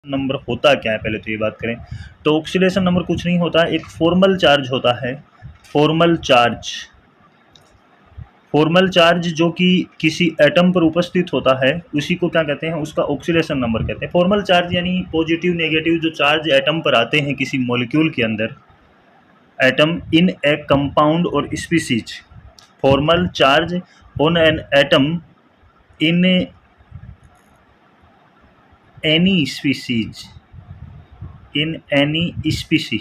Number होता क्या है, पहले तो ये बात करें। तो ऑक्सीडेशन नंबर कुछ नहीं होता, एक फॉर्मल चार्ज होता है। फॉर्मल चार्ज जो कि किसी एटम पर उपस्थित होता है उसी को क्या कहते हैं, उसका ऑक्सीडेशन नंबर कहते हैं। फॉर्मल चार्ज यानी पॉजिटिव नेगेटिव जो चार्ज एटम पर आते हैं किसी मॉलिक्यूल के अंदर, एटम इन ए कंपाउंड और species. Formal charge on an atom in any species, in any स्पीसी,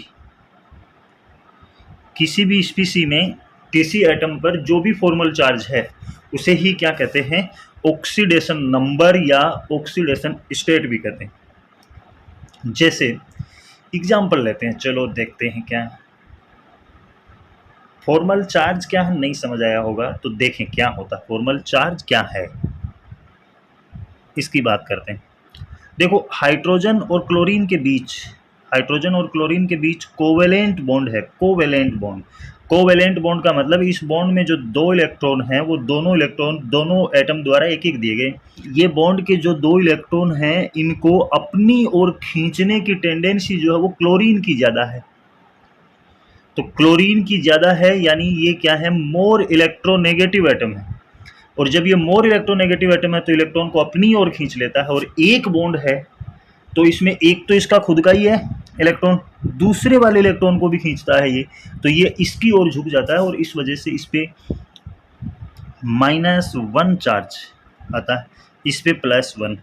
किसी भी स्पीसी में किसी एटम पर जो भी फॉर्मल चार्ज है उसे ही क्या कहते हैं, ऑक्सीडेशन नंबर या ऑक्सीडेशन स्टेट भी कहते हैं। जैसे एग्जाम्पल लेते हैं, चलो देखते हैं क्या फॉर्मल चार्ज क्या है, नहीं समझ आया होगा तो देखें क्या होता है फॉर्मल चार्ज क्या है, इसकी बात करते हैं। देखो हाइड्रोजन और क्लोरीन के बीच कोवेलेंट बॉन्ड है। कोवेलेंट बॉन्ड का मतलब इस बॉन्ड में जो दो इलेक्ट्रॉन हैं वो दोनों इलेक्ट्रॉन दोनों एटम द्वारा एक एक दिए गए। ये बॉन्ड के जो दो इलेक्ट्रॉन हैं इनको अपनी ओर खींचने की टेंडेंसी जो है वो क्लोरीन की ज़्यादा है। तो क्लोरीन की ज़्यादा है यानी ये क्या है, मोर इलेक्ट्रोनेगेटिव एटम है। और जब ये मोर इलेक्ट्रोनेगेटिव एटम है तो इलेक्ट्रॉन को अपनी ओर खींच लेता है। और एक बॉन्ड है तो इसमें एक तो इसका खुद का ही है इलेक्ट्रॉन, दूसरे वाले इलेक्ट्रॉन को भी खींचता है ये, तो ये इसकी ओर झुक जाता है और इस वजह से इस पे -1 चार्ज आता है, इस पे +1।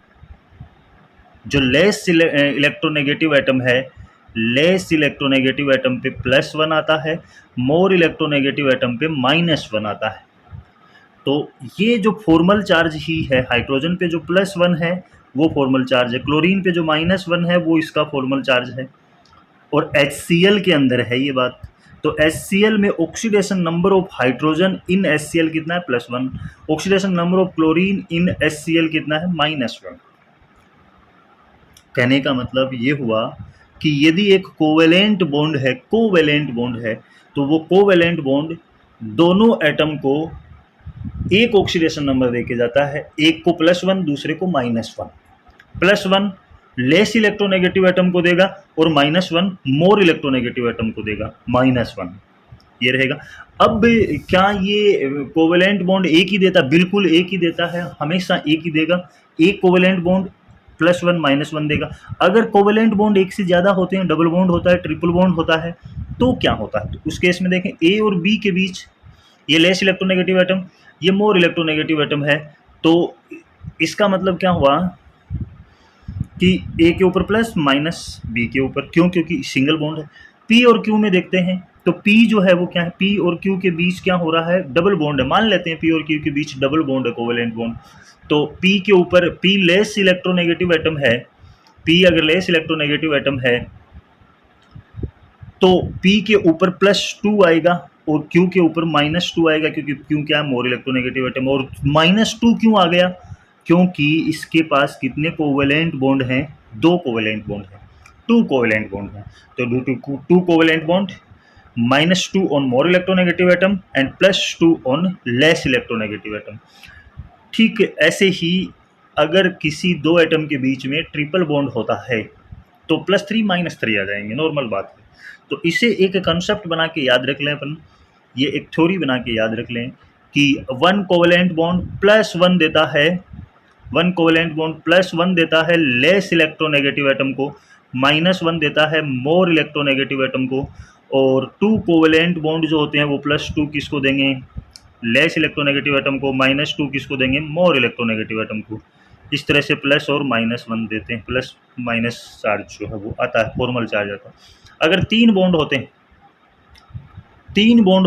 जो लेस इलेक्ट्रोनेगेटिव एटम है, लेस इलेक्ट्रोनेगेटिव एटम पे +1 आता है, मोर इलेक्ट्रोनेगेटिव एटम पे -1 आता है। तो ये जो फॉर्मल चार्ज ही है, हाइड्रोजन पे जो +1 है वो फॉर्मल चार्ज है, क्लोरीन पे जो -1 है वो इसका फॉर्मल चार्ज है। और HCl के अंदर है ये बात। तो HCl में oxidation number of hydrogen in HCl कितना है, +1। Oxidation number of chlorine in HCl कितना है, -1। कहने का मतलब ये हुआ कि यदि एक कोवेलेंट बॉन्ड है तो वो कोवेलेंट बॉन्ड दोनों एटम को एक ऑक्सीडेशन नंबर देके जाता है, एक को +1 दूसरे को -1। +1 लेस इलेक्ट्रोनेगेटिव एटम को देगा और -1 मोर इलेक्ट्रोनेगेटिव एटम को देगा, -1 ये रहेगा। अब क्या ये कोवेलेंट बॉन्ड एक ही देता, बिल्कुल एक ही देता है, हमेशा एक ही देगा। एक कोवेलेंट बॉन्ड +1 -1 देगा। अगर कोवेलेंट बॉन्ड एक से ज़्यादा होते हैं, डबल बॉन्ड होता है, ट्रिपल बॉन्ड होता है, तो क्या होता है, तो उस केस में देखें ए और बी के बीच ये लेस इलेक्ट्रोनेगेटिव एटम, ये मोर इलेक्ट्रोनेगेटिव एटम है, तो इसका मतलब क्या हुआ कि ए के ऊपर प्लस माइनस बी के ऊपर, क्यों, क्योंकि सिंगल बॉन्ड है। पी और क्यू में देखते हैं तो पी जो है वो क्या है, पी और क्यू के बीच क्या हो रहा है, डबल बॉन्ड है। मान लेते हैं पी और क्यू के बीच डबल बॉन्ड है, कोवेलेंट बॉन्ड। तो पी के ऊपर, पी लेस इलेक्ट्रोनेगेटिव एटम है, पी अगर लेस इलेक्ट्रोनेगेटिव एटम है तो पी के ऊपर +2 आएगा और क्यू के ऊपर -2 आएगा, क्योंकि क्यू क्या है, मोर इलेक्ट्रोनेगेटिव एटम। और -2 क्यों आ गया, क्योंकि इसके पास कितने कोवेलेंट बॉन्ड हैं, 2 कोवेलेंट बॉन्ड हैं, 2 कोवेलेंट बॉन्ड हैं। तो due to 2 covalent bond, -2 on more electronegative atom and +2 on less electronegative atom. ठीक ऐसे ही अगर किसी दो एटम के बीच में ट्रिपल बॉन्ड होता है तो +3 -3 आ जाएंगे, नॉर्मल बात है। तो इसे एक कंसेप्ट बना के याद रख लें अपन, ये एक थ्योरी बना के याद रख लें कि 1 कोवेलेंट बॉन्ड +1 देता है, 1 कोवेलेंट बॉन्ड +1 देता है लेस इलेक्ट्रोनेगेटिव एटम को, -1 देता है मोर इलेक्ट्रोनेगेटिव एटम को। और 2 कोवेलेंट बॉन्ड जो होते हैं वो +2 किसको देंगे, लेस इलेक्ट्रोनेगेटिव एटम को, -2 किसको देंगे, मोर इलेक्ट्रोनेगेटिव एटम को। इस तरह से प्लस और -1 देते हैं, प्लस माइनस चार्ज जो है वो आता है, फॉर्मल चार्ज आता है। अगर 3 बॉन्ड होते हैं, 3 बॉन्ड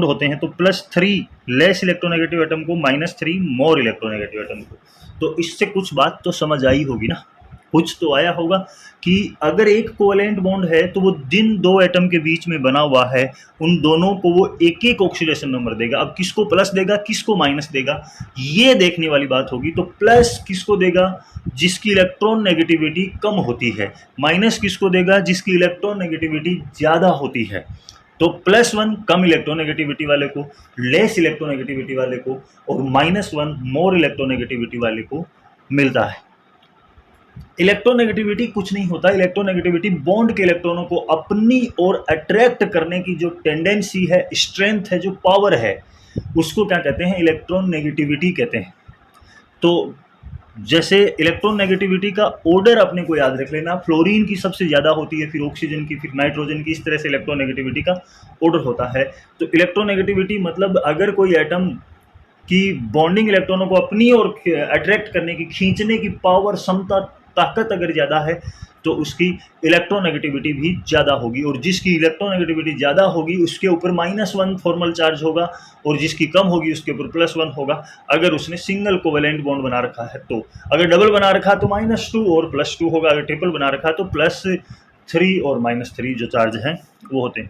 होते हैं तो +3 लेस इलेक्ट्रोनेगेटिव एटम को, -3 मोर इलेक्ट्रोनेगेटिव एटम को। तो इससे कुछ बात तो समझ आई होगी ना, कुछ तो आया होगा कि अगर एक कोवेलेंट बॉन्ड है तो वो जिन दो एटम के बीच में बना हुआ है उन दोनों को वो एक एक ऑक्सीडेशन नंबर देगा। अब किसको प्लस देगा, किसको माइनस देगा, ये देखने वाली बात होगी। तो प्लस किसको देगा, जिसकी इलेक्ट्रॉन नेगेटिविटी कम होती है, माइनस किसको देगा, जिसकी इलेक्ट्रॉन नेगेटिविटी ज़्यादा होती है। तो +1 कम इलेक्ट्रोनेगेटिविटी वाले को, लेस इलेक्ट्रोनेगेटिविटी वाले को, और -1 मोर इलेक्ट्रोनेगेटिविटी वाले को मिलता है। इलेक्ट्रोनेगेटिविटी कुछ नहीं होता। इलेक्ट्रोनेगेटिविटी बॉन्ड के इलेक्ट्रॉनों को अपनी ओर अट्रैक्ट करने की जो टेंडेंसी है, स्ट्रेंथ है, जो पावर है, उसको क्या कहते हैं? इलेक्ट्रॉन नेगेटिविटी कहते हैं। तो जैसे इलेक्ट्रॉन नेगेटिविटी का ऑर्डर अपने को याद रख लेना, फ्लोरीन की सबसे ज़्यादा होती है, फिर ऑक्सीजन की, फिर नाइट्रोजन की, इस तरह से इलेक्ट्रॉन नेगेटिविटी का ऑर्डर होता है। तो इलेक्ट्रॉन नेगेटिविटी मतलब अगर कोई एटम की बॉन्डिंग इलेक्ट्रॉनों को अपनी ओर अट्रैक्ट करने की, खींचने की पावर, क्षमता, ताकत अगर ज़्यादा है तो उसकी इलेक्ट्रोनेगेटिविटी भी ज़्यादा होगी, और जिसकी इलेक्ट्रोनेगेटिविटी ज़्यादा होगी उसके ऊपर -1 फॉर्मल चार्ज होगा, और जिसकी कम होगी उसके ऊपर +1 होगा, अगर उसने सिंगल कोवेलेंट बॉन्ड बना रखा है तो। अगर डबल बना रखा तो -2 और +2 होगा, अगर ट्रिपल बना रखा तो +3 और -3 जो चार्ज हैं वो होते हैं।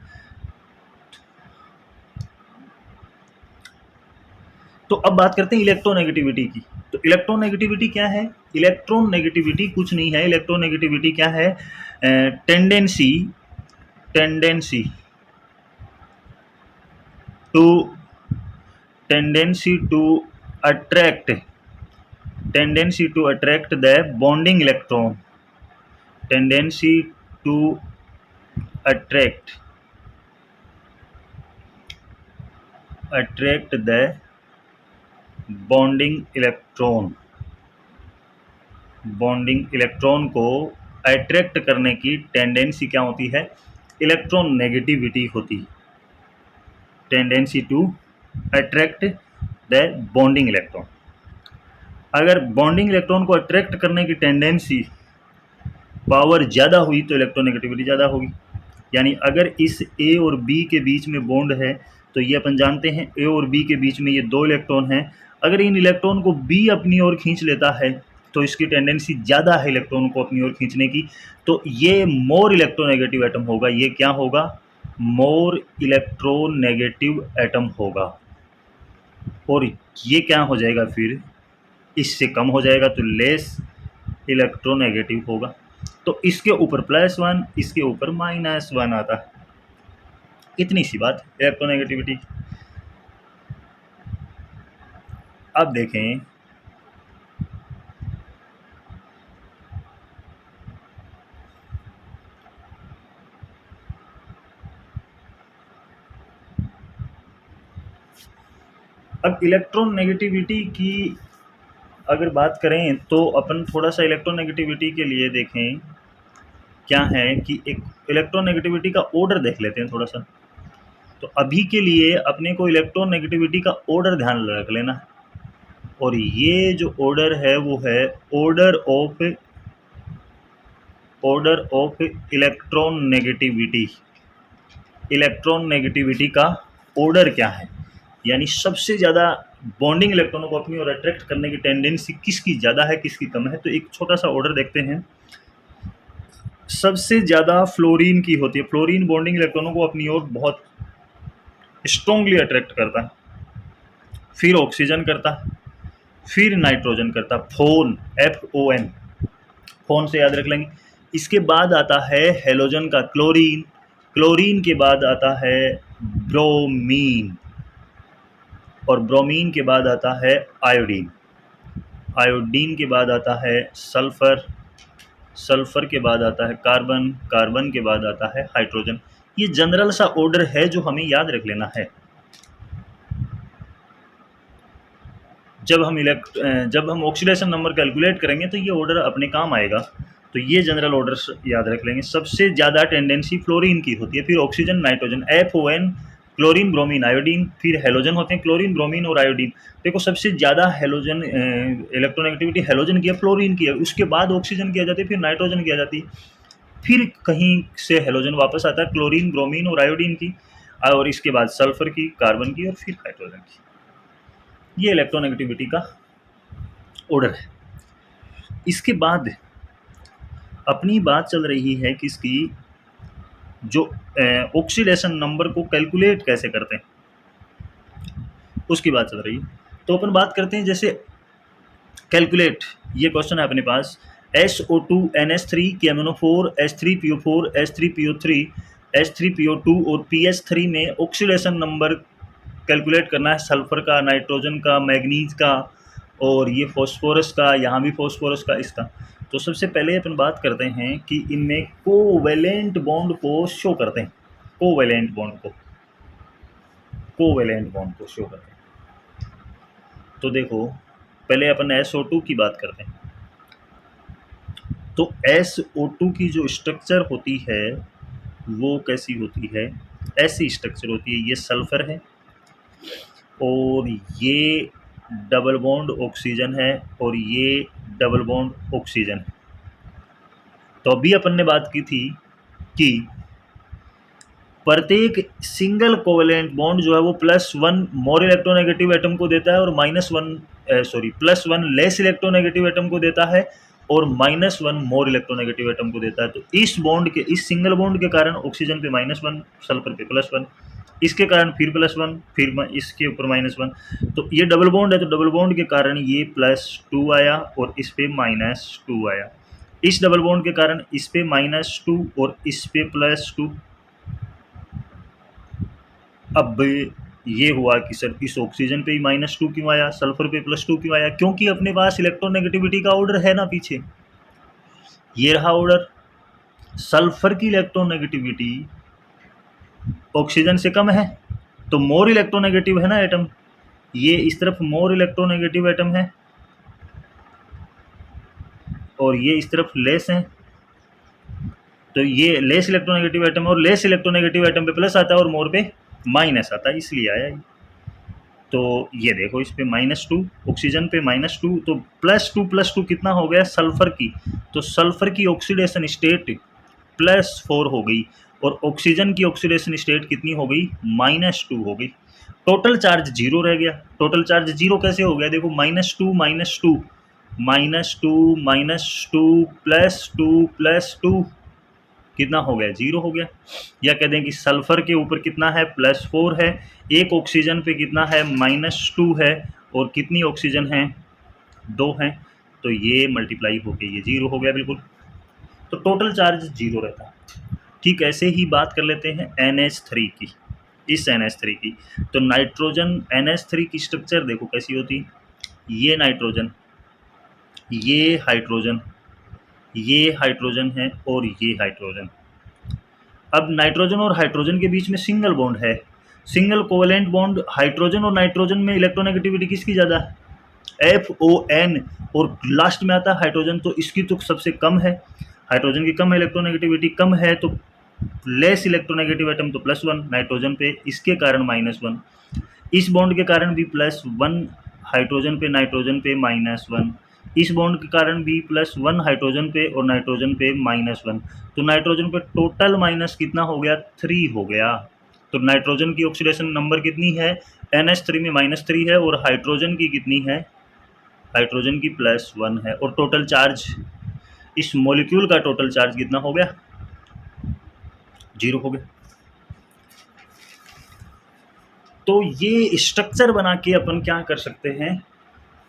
तो अब बात करते हैं इलेक्ट्रोनेगेटिविटी की। तो इलेक्ट्रोनेगेटिविटी क्या है? इलेक्ट्रोनेगेटिविटी कुछ नहीं है। इलेक्ट्रोनेगेटिविटी क्या है? Tendency to attract the bonding electron, tendency to attract the bonding electron को अट्रैक्ट करने की टेंडेंसी क्या होती है? इलेक्ट्रॉन नेगेटिविटी होती है। Tendency to attract the bonding electron. अगर बॉन्डिंग इलेक्ट्रॉन को अट्रैक्ट करने की टेंडेंसी पावर ज़्यादा हुई तो इलेक्ट्रोनेगेटिविटी ज़्यादा होगी। यानी अगर इस ए और बी के बीच में बॉन्ड है तो ये अपन जानते हैं ए और बी के बीच में ये 2 इलेक्ट्रॉन हैं। अगर इन इलेक्ट्रॉन को बी अपनी ओर खींच लेता है तो इसकी टेंडेंसी ज़्यादा है इलेक्ट्रॉन को अपनी ओर खींचने की, तो ये मोर इलेक्ट्रोनेगेटिव एटम होगा। ये क्या होगा? मोर इलेक्ट्रोनेगेटिव एटम होगा। और ये क्या हो जाएगा फिर? इससे कम हो जाएगा तो लेस इलेक्ट्रोनेगेटिव होगा। तो इसके ऊपर +1, इसके ऊपर -1 आता है। इतनी सी बात इलेक्ट्रोनेगेटिविटी। अब देखें अब इलेक्ट्रोनेगेटिविटी की अगर बात करें तो अपन थोड़ा सा इलेक्ट्रोनेगेटिविटी के लिए देखें क्या है कि एक इलेक्ट्रोनेगेटिविटी का ऑर्डर देख लेते हैं थोड़ा सा। तो अभी के लिए अपने को इलेक्ट्रोनेगेटिविटी का ऑर्डर ध्यान रख लेना, और ये जो ऑर्डर है वो है ऑर्डर ऑफ इलेक्ट्रॉन नेगेटिविटी का ऑर्डर क्या है? यानी सबसे ज़्यादा बॉन्डिंग इलेक्ट्रॉनों को अपनी ओर अट्रैक्ट करने की टेंडेंसी किसकी ज़्यादा है, किसकी कम है। तो एक छोटा सा ऑर्डर देखते हैं। सबसे ज़्यादा फ्लोरीन की होती है। फ्लोरीन बॉन्डिंग इलेक्ट्रॉनों को अपनी ओर बहुत स्ट्रॉन्गली अट्रैक्ट करता है, फिर ऑक्सीजन करता है, फिर नाइट्रोजन करता है। FON, फोन से याद रख लेंगे। इसके बाद आता है हेलोजन का क्लोरीन के बाद आता है ब्रोमीन, और ब्रोमीन के बाद आता है आयोडीन के बाद आता है सल्फर के बाद आता है कार्बन के बाद आता है हाइड्रोजन। ये जनरल सा ऑर्डर है जो हमें याद रख लेना है। जब हम ऑक्सीडेशन नंबर कैलकुलेट करेंगे तो ये ऑर्डर अपने काम आएगा। तो ये जनरल ऑर्डर याद रख लेंगे। सबसे ज़्यादा टेंडेंसी फ्लोरीन की होती है, फिर oxygen, nitrogen, FON, chlorine, bromine, iodine, फिर हेलोजन होते हैं, क्लोरीन, ब्रोमीन और आयोडीन। देखो सबसे ज़्यादा हेलोजन इलेक्ट्रोनेगेटिविटी हेलोजन की है, फ्लोरीन की है, उसके बाद ऑक्सीजन की आ जाती है, फिर नाइट्रोजन की आ जाती है, फिर कहीं से हेलोजन वापस आता है, क्लोरीन, ब्रोमीन और आयोडीन की, और इसके बाद सल्फर की, कार्बन की और फिर हाइड्रोजन की। ये इलेक्ट्रोनेगेटिविटी का ऑर्डर है। इसके बाद अपनी बात चल रही है किसकी? जो ऑक्सीडेशन नंबर को कैलकुलेट कैसे करते हैं उसकी बात चल रही है। तो अपन बात करते हैं जैसे कैलकुलेट, ये क्वेश्चन है अपने पास। SO2 NH3 KMNO4 H3PO4 H3PO3 H3PO2 और PS3 में ऑक्सीडेशन नंबर कैलकुलेट करना है। सल्फर का, नाइट्रोजन का, मैग्नीज का, और ये फॉस्फोरस का, यहाँ भी फॉस्फोरस का, इसका। तो सबसे पहले अपन बात करते हैं कि इनमें कोवैलेंट बॉन्ड को शो करते हैं, कोवैलेंट बॉन्ड को शो करते हैं। तो देखो पहले अपन SO2 की बात करते हैं। तो SO2 की जो स्ट्रक्चर होती है वो कैसी होती है, ऐसी स्ट्रक्चर होती है। ये सल्फर है और ये डबल बॉन्ड ऑक्सीजन है और ये डबल बॉन्ड ऑक्सीजन है। तो अभी अपन ने बात की थी कि प्रत्येक सिंगल कोवेलेंट बॉन्ड जो है वो +1 मोर इलेक्ट्रोनेगेटिव एटम को देता है और +1 लेस इलेक्ट्रोनेगेटिव एटम को देता है और -1 मोर इलेक्ट्रोनेगेटिव एटम को देता है। तो इस बॉन्ड के, इस सिंगल बॉन्ड के कारण ऑक्सीजन पे -1, सल्फर पे +1, इसके कारण फिर +1, फिर इसके ऊपर -1। तो ये डबल बॉन्ड है, तो डबल बॉन्ड के कारण ये +2 आया और इस पे -2 आया। इस डबल बॉन्ड के कारण इस पे -2 और इस पे +2। अब ये हुआ कि सर इस ऑक्सीजन पे ही -2 क्यों आया, सल्फर पे +2 क्यों आया? क्योंकि अपने पास इलेक्ट्रोनेगेटिविटी का ऑर्डर है ना पीछे, ये रहा ऑर्डर। सल्फर की इलेक्ट्रोनेगेटिविटी ऑक्सीजन से कम है तो मोर इलेक्ट्रोनेगेटिव है ना एटम, ये इस तरफ मोर इलेक्ट्रोनेगेटिव एटम है और ये इस तरफ लेस है। तो ये लेस इलेक्ट्रोनेगेटिव एटम और लेस इलेक्ट्रोनेगेटिव एटम पे प्लस आता है और मोर पे माइनस आता है, इसलिए आया ये। तो ये देखो इस पे -2, ऑक्सीजन पे -2, तो +2 कितना हो गया सल्फर की, तो सल्फर की ऑक्सीडेशन स्टेट +4 हो गई और ऑक्सीजन की ऑक्सीडेशन स्टेट कितनी हो गई, -2 हो गई। टोटल चार्ज 0 रह गया। टोटल चार्ज 0 कैसे हो गया, देखो -2 +2 कितना हो गया, 0 हो गया। या कह दें कि सल्फर के ऊपर कितना है, +4 है, एक ऑक्सीजन पे कितना है, -2 है और कितनी ऑक्सीजन है, 2 हैं, तो ये मल्टीप्लाई होके ये 0 हो गया बिल्कुल। तो टोटल चार्ज 0 रहता है। ठीक ऐसे ही बात कर लेते हैं NH3 की, इस NH3 की। तो नाइट्रोजन NH3 की स्ट्रक्चर देखो कैसी होती, ये नाइट्रोजन, ये हाइड्रोजन, ये हाइड्रोजन है और ये हाइड्रोजन। अब नाइट्रोजन और हाइड्रोजन के बीच में सिंगल बॉन्ड है, सिंगल कोवेलेंट बॉन्ड। हाइड्रोजन और नाइट्रोजन में इलेक्ट्रोनेगेटिविटी किसकी ज़्यादा है, FON, और लास्ट में आता है हाइड्रोजन, तो इसकी तो सबसे कम है, हाइड्रोजन की कम है, इलेक्ट्रोनेगेटिविटी कम है, तो लेस इलेक्ट्रोनेगेटिव एटम तो +1 नाइट्रोजन पे, इसके कारण -1। इस बॉन्ड के कारण भी +1 हाइड्रोजन पे, नाइट्रोजन पे -1। इस बॉन्ड के कारण भी +1 हाइड्रोजन पे और नाइट्रोजन पे -1। तो नाइट्रोजन पे टोटल माइनस कितना हो गया, 3 हो गया। तो नाइट्रोजन की ऑक्सीडेशन नंबर कितनी है, NH3 में -3 है और हाइड्रोजन की कितनी है, हाइड्रोजन की +1 है। और टोटल चार्ज, इस मॉलिक्यूल का टोटल चार्ज कितना हो गया, 0 हो गया। तो ये स्ट्रक्चर बना के अपन क्या कर सकते हैं,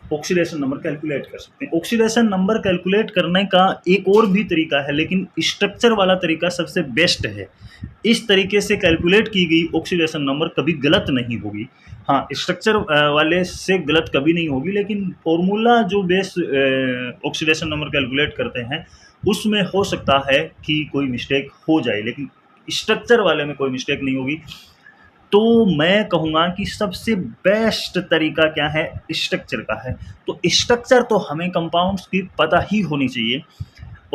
ऑक्सीडेशन नंबर कैलकुलेट कर सकते हैं। ऑक्सीडेशन नंबर कैलकुलेट करने का एक और भी तरीका है, लेकिन स्ट्रक्चर वाला तरीका सबसे बेस्ट है। इस तरीके से कैलकुलेट की गई ऑक्सीडेशन नंबर कभी गलत नहीं होगी। हाँ, स्ट्रक्चर वाले से गलत कभी नहीं होगी, लेकिन फॉर्मूला जो बेस ऑक्सीडेशन नंबर कैलकुलेट करते हैं उसमें हो सकता है कि कोई मिस्टेक हो जाए, लेकिन स्ट्रक्चर वाले में कोई मिस्टेक नहीं होगी। तो मैं कहूँगा कि सबसे बेस्ट तरीका क्या है, स्ट्रक्चर का है। तो स्ट्रक्चर तो हमें कंपाउंड्स की पता ही होनी चाहिए,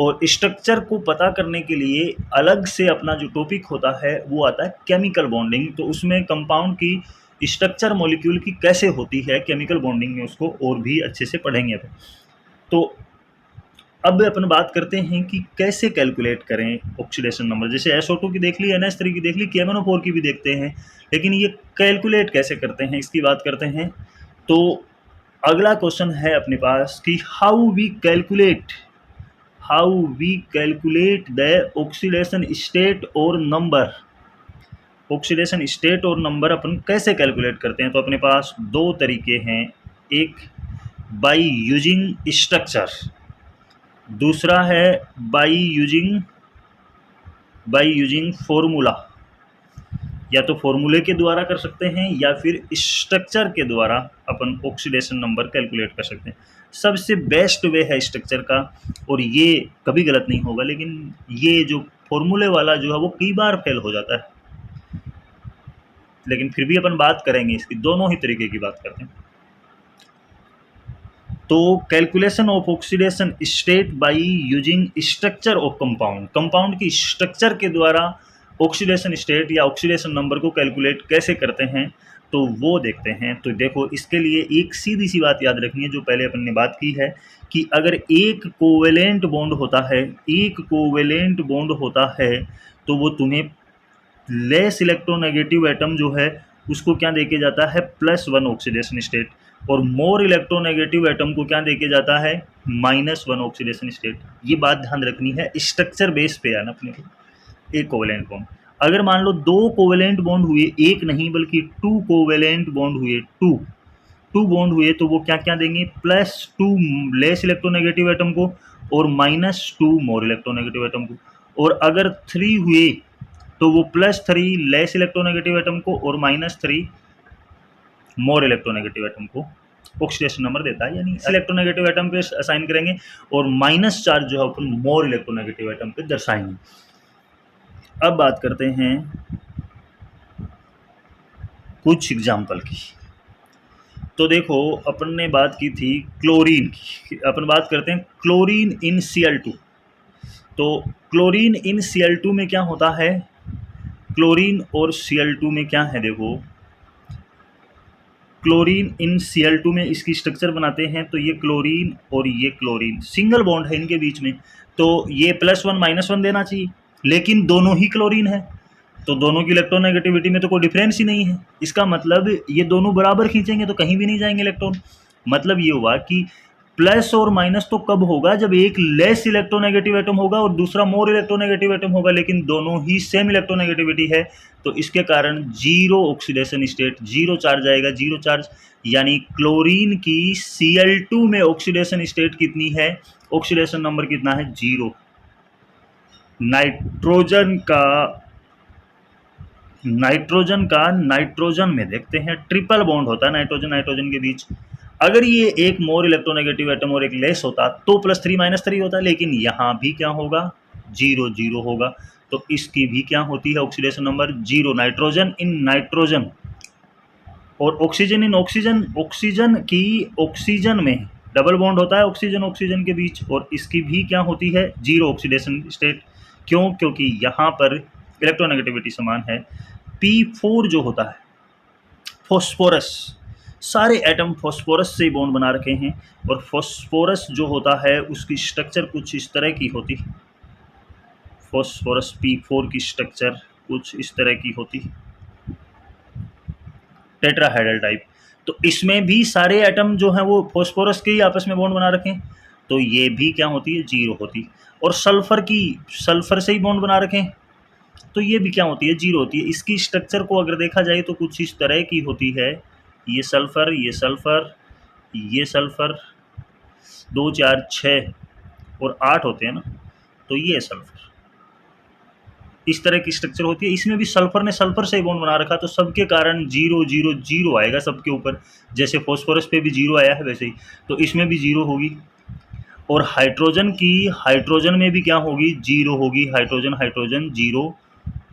और स्ट्रक्चर को पता करने के लिए अलग से अपना जो टॉपिक होता है वो आता है केमिकल बॉन्डिंग। तो उसमें कंपाउंड की स्ट्रक्चर मॉलिक्यूल की कैसे होती है केमिकल बॉन्डिंग में, उसको और भी अच्छे से पढ़ेंगे अपन। तो अब अपन बात करते हैं कि कैसे कैलकुलेट करें ऑक्सीडेशन नंबर। जैसे SO2 की देख ली, NH3 की देख ली, KMnO4 की भी देखते हैं, लेकिन ये कैलकुलेट कैसे करते हैं इसकी बात करते हैं। तो अगला क्वेश्चन है अपने पास कि how we calculate the oxidation state और नंबर। ऑक्सीडेशन स्टेट और नंबर अपन कैसे कैलकुलेट करते हैं, तो अपने पास 2 तरीके हैं, एक बाय यूजिंग स्ट्रक्चर, दूसरा है बाय यूजिंग फॉर्मूला। या तो फॉर्मूले के द्वारा कर सकते हैं या फिर स्ट्रक्चर के द्वारा अपन ऑक्सीडेशन नंबर कैलकुलेट कर सकते हैं। सबसे बेस्ट वे है स्ट्रक्चर का, और ये कभी गलत नहीं होगा। लेकिन ये जो फॉर्मूले वाला जो है वो कई बार फेल हो जाता है, लेकिन फिर भी अपन बात करेंगे इसकी, दोनों ही तरीके की बात करते हैं। तो calculation of oxidation state by using structure of compound, compound की स्ट्रक्चर के द्वारा ऑक्सीडेशन स्टेट या ऑक्सीडेशन नंबर को कैलकुलेट कैसे करते हैं, तो वो देखते हैं। तो देखो, इसके लिए एक सीधी सी बात याद रखनी है जो पहले अपन ने बात की है, कि अगर एक कोवेलेंट बॉन्ड होता है, एक कोवेलेंट बॉन्ड होता है, तो वो तुम्हें लेस इलेक्ट्रोनेगेटिव एटम जो है उसको क्या देके जाता है, +1 ऑक्सीडेशन स्टेट, और मोर इलेक्ट्रोनेगेटिव एटम को क्या देके जाता है, -1 ऑक्सीडेशन स्टेट। ये बात ध्यान रखनी है, स्ट्रक्चर बेस पे है ना अपने को। एक कोवेलेंट बॉन्ड, अगर मान लो 2 कोवेलेंट बॉन्ड हुए, एक नहीं बल्कि 2 कोवेलेंट बॉन्ड हुए, 2 बॉन्ड हुए, तो वो क्या क्या देंगे, +2 लेस इलेक्ट्रोनेगेटिव एटम को और -2 मोर इलेक्ट्रोनेगेटिव एटम को। और अगर 3 हुए तो वो +3 लेस इलेक्ट्रोनेगेटिव एटम को और -3 मोर इलेक्ट्रोनेगेटिव एटम को ऑक्सीडेशन नंबर देता है, यानी इलेक्ट्रोनेगेटिव एटम पे असाइन करेंगे और माइनस चार्ज जो है अपन मोर इलेक्ट्रोनेगेटिव एटम पे दर्शाएंगे। अब बात करते हैं कुछ एग्जाम्पल की। तो देखो, अपन ने बात की थी क्लोरीन की, अपन बात करते हैं क्लोरीन इन Cl2। तो क्लोरीन इन Cl2 में क्या होता है, क्लोरीन और Cl2 में क्या है, देखो क्लोरीन इन Cl2 में इसकी स्ट्रक्चर बनाते हैं, तो ये क्लोरीन और ये क्लोरीन सिंगल बॉन्ड है इनके बीच में, तो ये +1 -1 देना चाहिए, लेकिन दोनों ही क्लोरीन है, तो दोनों की इलेक्ट्रोनेगेटिविटी में तो कोई डिफरेंस ही नहीं है। इसका मतलब ये दोनों बराबर खींचेंगे तो कहीं भी नहीं जाएंगे इलेक्ट्रॉन। मतलब ये हुआ कि प्लस और माइनस तो कब होगा, जब एक लेस इलेक्ट्रोनेगेटिव एटम होगा और दूसरा मोर इलेक्ट्रोनेगेटिव एटम होगा, लेकिन दोनों ही सेम इलेक्ट्रोनेगेटिविटी है, तो इसके कारण zero oxidation state, zero charge आएगा, जीरो चार्ज। यानी क्लोरीन की Cl2 में ऑक्सीडेशन स्टेट कितनी है, ऑक्सीडेशन नंबर कितना है, 0। नाइट्रोजन में देखते हैं ट्रिपल बॉन्ड होता है नाइट्रोजन के बीच। अगर ये एक मोर इलेक्ट्रोनेगेटिव एटम और एक लेस होता तो +3 -3 होता, लेकिन यहाँ भी क्या होगा, 0 0 होगा, तो इसकी भी क्या होती है oxidation number 0। Nitrogen in nitrogen और ऑक्सीजन इन ऑक्सीजन, ऑक्सीजन की ऑक्सीजन में डबल बॉन्ड होता है ऑक्सीजन के बीच, और इसकी भी क्या होती है, 0 ऑक्सीडेशन स्टेट। क्यों, क्योंकि यहाँ पर इलेक्ट्रोनेगेटिविटी समान है। P4 जो होता है फॉस्फोरस, सारे एटम फॉस्फोरस से बॉन्ड बना रखे हैं, और फॉस्फोरस जो होता है उसकी स्ट्रक्चर कुछ इस तरह की होती है, फॉस्फोरस P4 की स्ट्रक्चर कुछ इस तरह की होती है, टेट्राहेड्रल टाइप। तो इसमें भी सारे एटम जो हैं वो फॉस्फोरस के ही आपस में बॉन्ड बना रखे हैं, तो ये भी क्या होती है, 0 होती है। और सल्फर से ही बॉन्ड बना रखे हैं, तो ये भी क्या होती है, 0 होती है। इसकी स्ट्रक्चर को अगर देखा जाए तो कुछ इस तरह की होती है, ये सल्फर, ये सल्फर, ये सल्फर, 2 4 6 और 8 होते हैं ना, तो ये सल्फर, इस तरह की स्ट्रक्चर होती है। इसमें भी सल्फर ने सल्फर से ही बॉन्ड बना रखा, तो सबके कारण 0 0 0 आएगा सबके ऊपर, जैसे फॉस्फोरस पे भी 0 आया है वैसे ही, तो इसमें भी 0 होगी। और हाइड्रोजन में भी क्या होगी, 0 होगी, हाइड्रोजन 0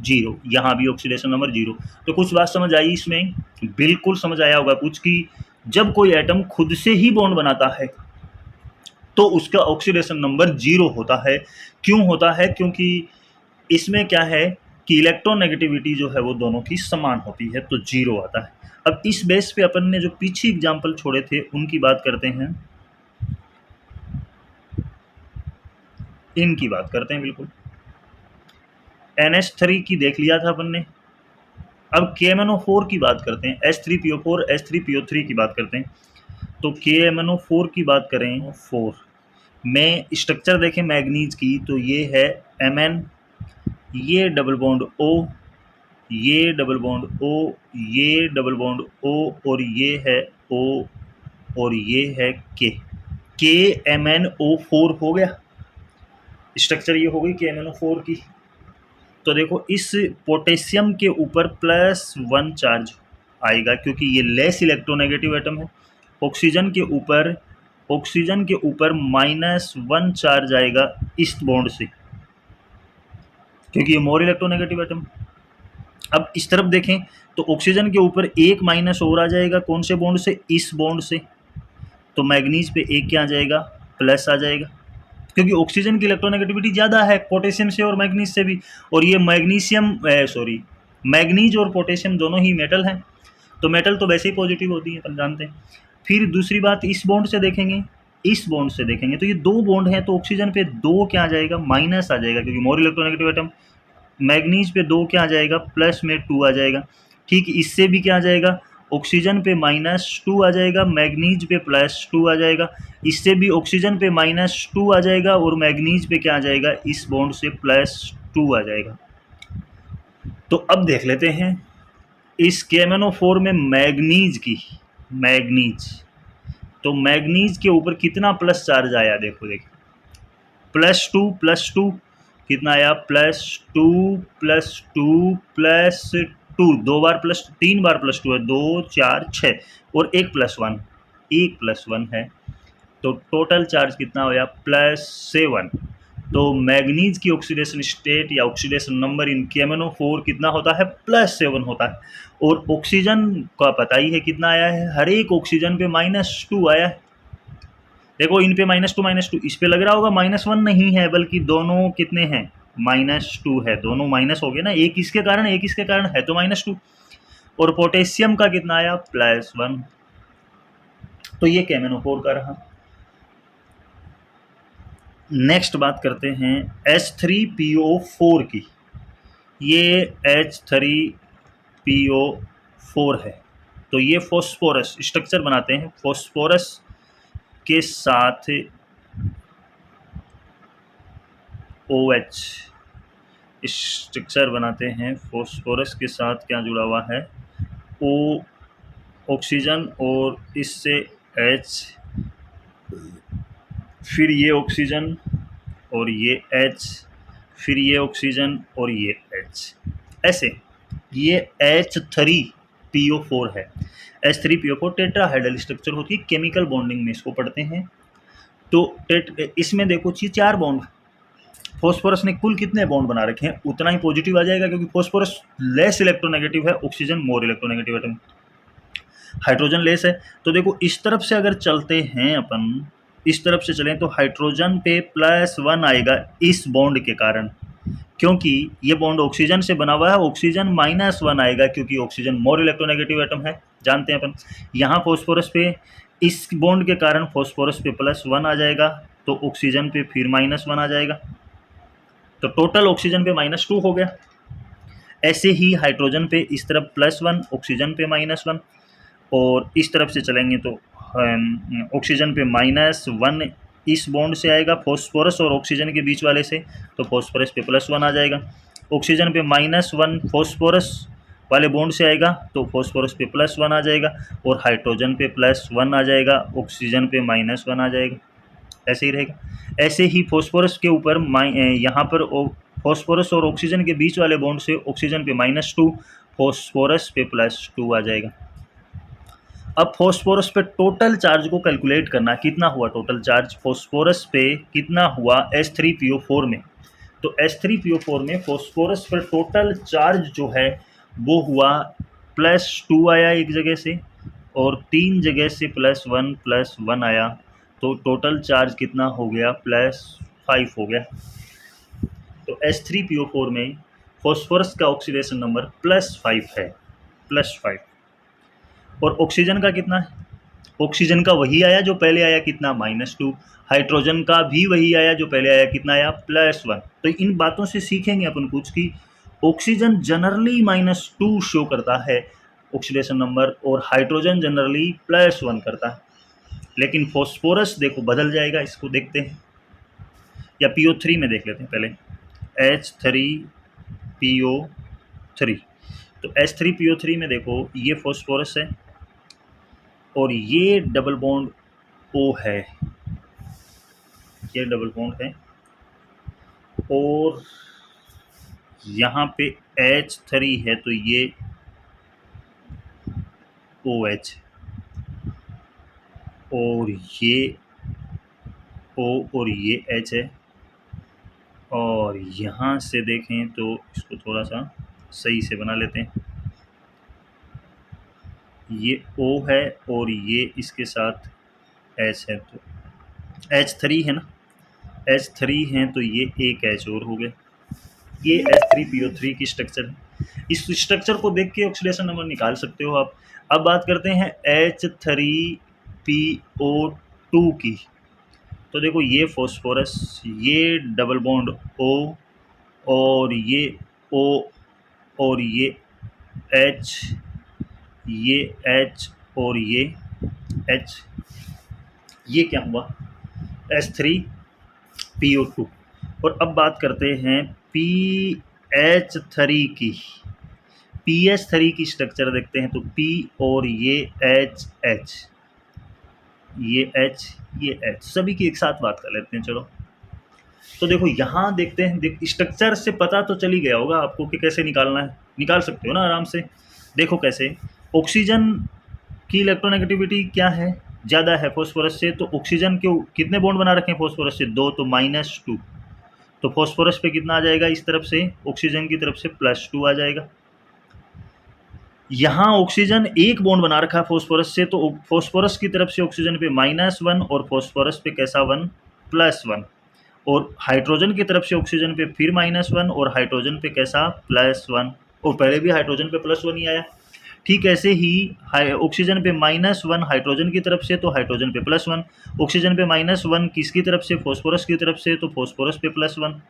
0, यहाँ भी ऑक्सीडेशन नंबर 0। तो कुछ बात समझ आई इसमें, बिल्कुल समझ आया होगा कुछ, कि जब कोई एटम खुद से ही बॉन्ड बनाता है तो उसका ऑक्सीडेशन नंबर 0 होता है। क्यों होता है, क्योंकि इसमें क्या है कि इलेक्ट्रोनेगेटिविटी जो है वो दोनों की समान होती है, तो 0 आता है। अब इस बेस पे अपन ने जो पीछे एग्जाम्पल छोड़े थे उनकी बात करते हैं, इनकी बात करते हैं। बिल्कुल NH3 की देख लिया था अपन ने, अब KMnO4 की बात करते हैं, H3PO4 H3PO3 की बात करते हैं। तो KMnO4 की बात करें, 4 में स्ट्रक्चर देखें मैग्नीज की, तो ये है Mn, ये डबल बॉन्ड O, ये डबल बॉन्ड O, ये डबल बॉन्ड O, और ये है O, और ये है K। KMnO4 हो गया, स्ट्रक्चर ये हो गई KMnO4 की। तो देखो, इस पोटेशियम के ऊपर +1 चार्ज आएगा क्योंकि ये लेस इलेक्ट्रोनेगेटिव एटम है। ऑक्सीजन के ऊपर ऑक्सीजन के ऊपर -1 चार्ज आएगा इस बॉन्ड से, क्योंकि ये मोर इलेक्ट्रोनेगेटिव एटम। अब इस तरफ देखें तो ऑक्सीजन के ऊपर एक माइनस और आ जाएगा, कौन से बॉन्ड से? इस बॉन्ड से। तो मैग्नीज पे एक क्या आ जाएगा? प्लस आ जाएगा, क्योंकि ऑक्सीजन की इलेक्ट्रोनेगेटिविटी ज़्यादा है पोटेशियम से और मैग्नीज से भी, और ये मैग्नीज और पोटेशियम दोनों ही मेटल हैं, तो मेटल तो वैसे ही पॉजिटिव होती है, अपन जानते हैं। फिर दूसरी बात, इस बॉन्ड से देखेंगे, इस बॉन्ड से देखेंगे तो ये दो बॉन्ड हैं, तो ऑक्सीजन पे दो क्या आ जाएगा? माइनस आ जाएगा, क्योंकि मोर इलेक्ट्रोनेगेटिव एटम। मैग्नीज पे दो क्या आ जाएगा? प्लस में 2 आ जाएगा। ठीक, इससे भी क्या आ जाएगा? ऑक्सीजन पे -2 आ जाएगा, मैग्नीज पे +2 आ जाएगा। इससे भी ऑक्सीजन पे -2 आ जाएगा और मैग्नीज पे क्या आ जाएगा? इस बॉन्ड से +2 आ जाएगा। तो अब देख लेते हैं इस KMnO4 में मैग्नीज, तो मैग्नीज के ऊपर कितना प्लस चार्ज आया? देखो +2 कितना आया? +2 +2 दो बार प्लस, 3 बार +2 है, 2 4 6 और एक +1 है, तो टोटल चार्ज कितना होया? +7। तो मैग्नीज की ऑक्सीडेशन स्टेट या ऑक्सीडेशन नंबर इन KMnO4 कितना होता है? +7 होता है। और ऑक्सीजन का पता ही है कितना आया है, हर एक ऑक्सीजन पे -2 आया है। देखो इन पे -2 इस पे लग रहा होगा -1 नहीं है, बल्कि दोनों कितने हैं? -2 है, दोनों माइनस हो गए ना, एक इसके कारण है तो -2। और पोटेशियम का कितना आया? +1। तो ये KMnO4 का रहा। नेक्स्ट बात करते हैं H3PO4 की। ये H3PO4 है, तो ये फॉस्फोरस स्ट्रक्चर बनाते हैं, फॉस्फोरस के साथ OH स्ट्रक्चर बनाते हैं। फॉस्फोरस के साथ क्या जुड़ा हुआ है? O ऑक्सीजन और इससे H, फिर ये ऑक्सीजन और ये H, फिर ये ऑक्सीजन और ये H, ऐसे। ये H3PO4 है। H3PO4 टेट्राहाइड्रल स्ट्रक्चर होती है, केमिकल बॉन्डिंग में इसको पढ़ते हैं। तो इसमें देखो 4 बॉन्ड, फॉस्फोरस ने कुल कितने बॉन्ड बना रखे हैं? उतना ही पॉजिटिव आ जाएगा, क्योंकि फॉस्फोरस लेस इलेक्ट्रोनेगेटिव है, oxygen more electronegative atom. Hydrogen less है, तो देखो इस तरफ से अगर चलते हैं अपन, इस तरफ से चलें तो हाइड्रोजन पे +1 आएगा इस बॉन्ड के कारण, क्योंकि ये बॉन्ड ऑक्सीजन से बना हुआ है, ऑक्सीजन -1 आएगा, क्योंकि ऑक्सीजन मोर इलेक्ट्रोनेगेटिव एटम है, जानते हैं अपन। यहाँ फॉस्फोरस पे इस बॉन्ड के कारण फॉस्फोरस पे +1 आ जाएगा, तो ऑक्सीजन पे फिर -1 आ जाएगा, तो टोटल ऑक्सीजन पे -2 हो गया। ऐसे ही हाइड्रोजन पे इस तरफ +1, ऑक्सीजन पे -1, और इस तरफ से चलेंगे तो ऑक्सीजन पे -1 इस बॉन्ड से आएगा, फॉस्फोरस और ऑक्सीजन के बीच वाले से, तो फॉस्फोरस पे +1 आ जाएगा। ऑक्सीजन पे -1 फॉस्फोरस वाले बॉन्ड से आएगा, तो फॉस्फोरस पे +1 आ जाएगा, और हाइड्रोजन पे +1 आ जाएगा, ऑक्सीजन पे -1 आ जाएगा, ऐसे ही रहेगा। ऐसे ही फॉस्फोरस के ऊपर यहाँ पर फॉस्फोरस और ऑक्सीजन के बीच वाले बॉन्ड से ऑक्सीजन पे -2, फॉस्फोरस पे +2 आ जाएगा। अब फॉस्फोरस पे टोटल चार्ज को कैलकुलेट करना, कितना हुआ टोटल चार्ज फॉस्फोरस पे, कितना हुआ H3PO4 में। तो H3PO4 में फॉस्फोरस पर टोटल चार्ज जो है वो हुआ +2 आया एक जगह से, और 3 जगह से +1 आया, तो टोटल चार्ज कितना हो गया? +5 हो गया। तो H3PO4 में फॉस्फोरस का ऑक्सीडेशन नंबर +5 है, +5। और ऑक्सीजन का कितना है? ऑक्सीजन का वही आया जो पहले आया, कितना? -2। हाइड्रोजन का भी वही आया जो पहले आया, कितना आया? +1। तो इन बातों से सीखेंगे अपन कुछ कि ऑक्सीजन जनरली -2 शो करता है ऑक्सीडेशन नंबर, और हाइड्रोजन जनरली +1 करता है, लेकिन फॉस्फोरस देखो बदल जाएगा। इसको देखते हैं, या PO3 में देख लेते हैं पहले, H3PO3। तो H3PO3 में देखो ये फॉस्फोरस है, और ये डबल बॉन्ड O है, ये डबल बॉन्ड है, और यहाँ पे H3 है, तो ये OH, और ये O और ये H है, और यहाँ से देखें तो इसको थोड़ा सा सही से बना लेते हैं, ये O है और ये इसके साथ H है, तो H3 है ना, H3 है तो ये एक H और हो गया, ये H3PO3 की स्ट्रक्चर है। इस स्ट्रक्चर को देख के ऑक्सीडेशन नंबर निकाल सकते हो आप। अब बात करते हैं H3PO2 की। तो देखो ये फॉस्फोरस, ये डबल बॉन्ड O और ये O और ये H, ये H और ये H, ये क्या हुआ H3PO2। और अब बात करते हैं PH3 की। PH3 की स्ट्रक्चर देखते हैं तो P और ये H, ये H, ये H, सभी की एक साथ बात कर लेते हैं। चलो तो देखो यहाँ देखते हैं, स्ट्रक्चर से पता तो चल ही गया होगा आपको कि कैसे निकालना है, निकाल सकते हो ना आराम से। देखो कैसे, ऑक्सीजन की इलेक्ट्रोनेगेटिविटी क्या है, ज़्यादा है फॉस्फोरस से, तो ऑक्सीजन के कितने बॉन्ड बना रखे हैं फॉस्फोरस से, 2, तो -2, तो फॉस्फोरस पे कितना आ जाएगा इस तरफ से, ऑक्सीजन की तरफ से +2 आ जाएगा। यहाँ ऑक्सीजन एक बॉन्ड बना रखा है फॉस्फोरस से, तो फॉस्फोरस की तरफ से ऑक्सीजन पे -1 और फॉस्फोरस पे कैसा 1, +1, और हाइड्रोजन की तरफ से ऑक्सीजन पे फिर -1 और हाइड्रोजन पे कैसा +1, और पहले भी हाइड्रोजन पे +1 ही आया। ठीक ऐसे ही ऑक्सीजन पे -1 हाइड्रोजन की तरफ से, तो हाइड्रोजन पे +1, ऑक्सीजन पे -1 किसकी तरफ से, फॉस्फोरस की तरफ से, तो फॉस्फोरस पे +1,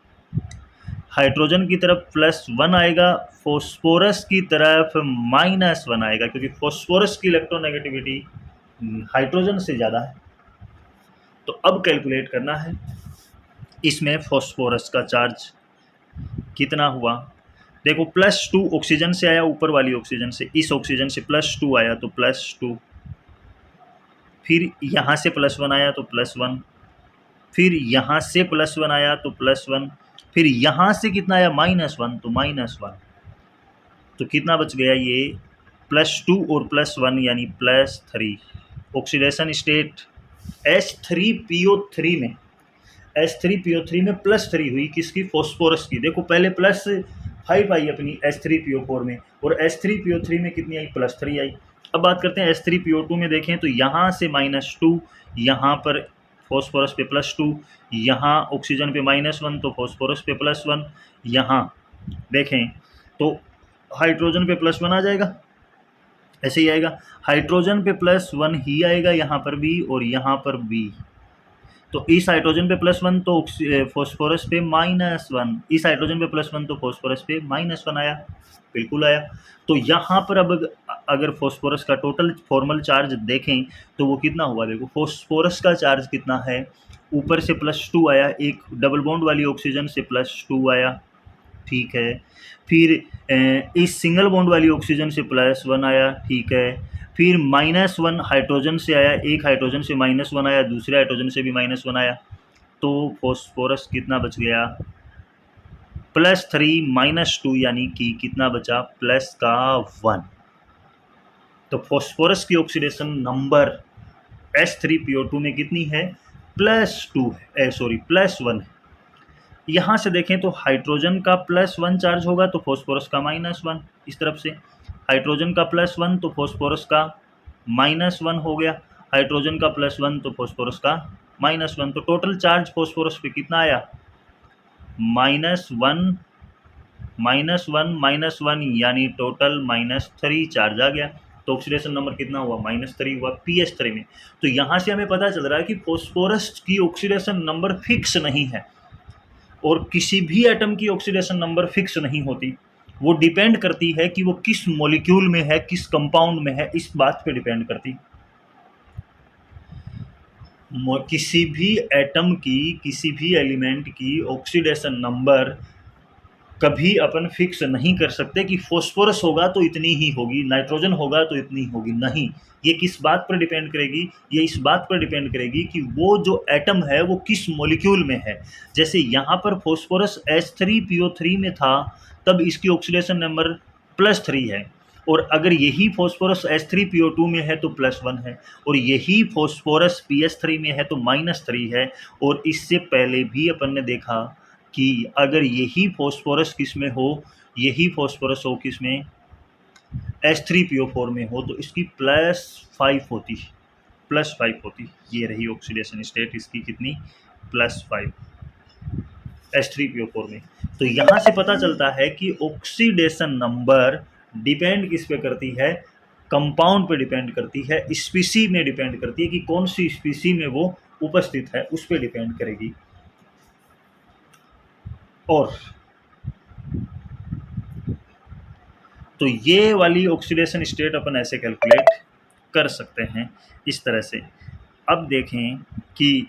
हाइड्रोजन की तरफ +1 आएगा, फॉस्फोरस की तरफ -1 आएगा, क्योंकि फॉस्फोरस की इलेक्ट्रोनेगेटिविटी हाइड्रोजन से ज़्यादा है। तो अब कैलकुलेट करना है इसमें फॉस्फोरस का चार्ज कितना हुआ। देखो +2 ऑक्सीजन से आया, ऊपर वाली ऑक्सीजन से, इस ऑक्सीजन से +2 आया तो +2, फिर यहाँ से +1 आया तो +1, फिर यहाँ से +1 आया तो +1, फिर यहाँ से कितना आया -1 तो -1, तो कितना बच गया ये +2 और +1 यानी +3। ऑक्सीडेशन स्टेट H3PO3 में, H3PO3 में +3 हुई, किसकी, फॉस्फोरस की। देखो पहले +5 आई अपनी H3PO4 में, और H3PO3 में कितनी आई, +3 आई। अब बात करते हैं H3PO2 में, देखें तो यहाँ से -2, यहाँ पर फॉस्फोरस पे +2, यहाँ ऑक्सीजन पे -1 तो फॉस्फोरस पे +1, यहाँ देखें तो हाइड्रोजन पे +1 आ जाएगा, ऐसे ही आएगा, हाइड्रोजन पे +1 ही आएगा यहाँ पर भी और यहाँ पर भी। तो इस हाइड्रोजन पे +1 तो फॉस्फोरस पे -1, इस हाइड्रोजन पे +1 तो फॉस्फोरस पे -1 आया, बिल्कुल आया। तो यहाँ पर अब अगर फॉस्फोरस का टोटल फॉर्मल चार्ज देखें तो वो कितना हुआ, देखो फॉस्फोरस का चार्ज कितना है, ऊपर से +2 आया, एक डबल बॉन्ड वाली ऑक्सीजन से +2 आया, ठीक है, फिर इस सिंगल बॉन्ड वाली ऑक्सीजन से +1 आया, ठीक है, फिर -1 हाइड्रोजन से आया, एक हाइड्रोजन से -1 आया, दूसरे हाइड्रोजन से भी -1 आया, तो फॉस्फोरस कितना बच गया, +3 -2, यानी कि कितना बचा, +1। तो फॉस्फोरस की ऑक्सीडेशन नंबर H3PO2 में कितनी है, +2 है, +1 है। यहाँ से देखें तो हाइड्रोजन का +1 चार्ज होगा तो फॉस्फोरस का -1, इस तरफ से हाइड्रोजन का +1 तो फॉस्फोरस का -1 हो गया, हाइड्रोजन का +1 तो फॉस्फोरस का -1, तो टोटल चार्ज फॉस्फोरस पे कितना आया, -1 -1 यानी टोटल -3 चार्ज आ गया। तो ऑक्सीडेशन नंबर कितना हुआ, -3 हुआ PH3 में। तो यहाँ से हमें पता चल रहा है कि फॉस्फोरस की ऑक्सीडेशन नंबर फिक्स नहीं है, और किसी भी एटम की ऑक्सीडेशन नंबर फिक्स नहीं होती, वो डिपेंड करती है कि वो किस मॉलिक्यूल में है, किस कंपाउंड में है, इस बात पे डिपेंड करती। किसी भी एटम की, किसी भी एलिमेंट की ऑक्सीडेशन नंबर कभी अपन फिक्स नहीं कर सकते कि फॉस्फोरस होगा तो इतनी ही होगी, नाइट्रोजन होगा तो इतनी होगी, नहीं। ये किस बात पर डिपेंड करेगी, ये इस बात पर डिपेंड करेगी कि वो जो एटम है वो किस मॉलिक्यूल में है। जैसे यहाँ पर फॉस्फोरस H3PO3 में था, तब इसकी ऑक्सीडेशन नंबर +3 है, और अगर यही फॉस्फोरस H3PO2 में है तो +1 है, और यही फॉस्फोरस PS3 में है तो -3 है। और इससे पहले भी अपन ने देखा कि अगर यही फॉस्फोरस किस में हो, यही फॉस्फोरस हो किस में, H3PO4 में हो, तो इसकी +5 होती, +5 होती। ये रही ऑक्सीडेशन स्टेट इसकी कितनी, +5 H3PO4 में। तो यहाँ से पता चलता है कि ऑक्सीडेशन नंबर डिपेंड किस पे करती है, कंपाउंड पे डिपेंड करती है, स्पीसी में डिपेंड करती है कि कौन सी स्पीसी में वो उपस्थित है, उस पे डिपेंड करेगी। और तो ये वाली ऑक्सीडेशन स्टेट अपन ऐसे कैलकुलेट कर सकते हैं इस तरह से। अब देखें कि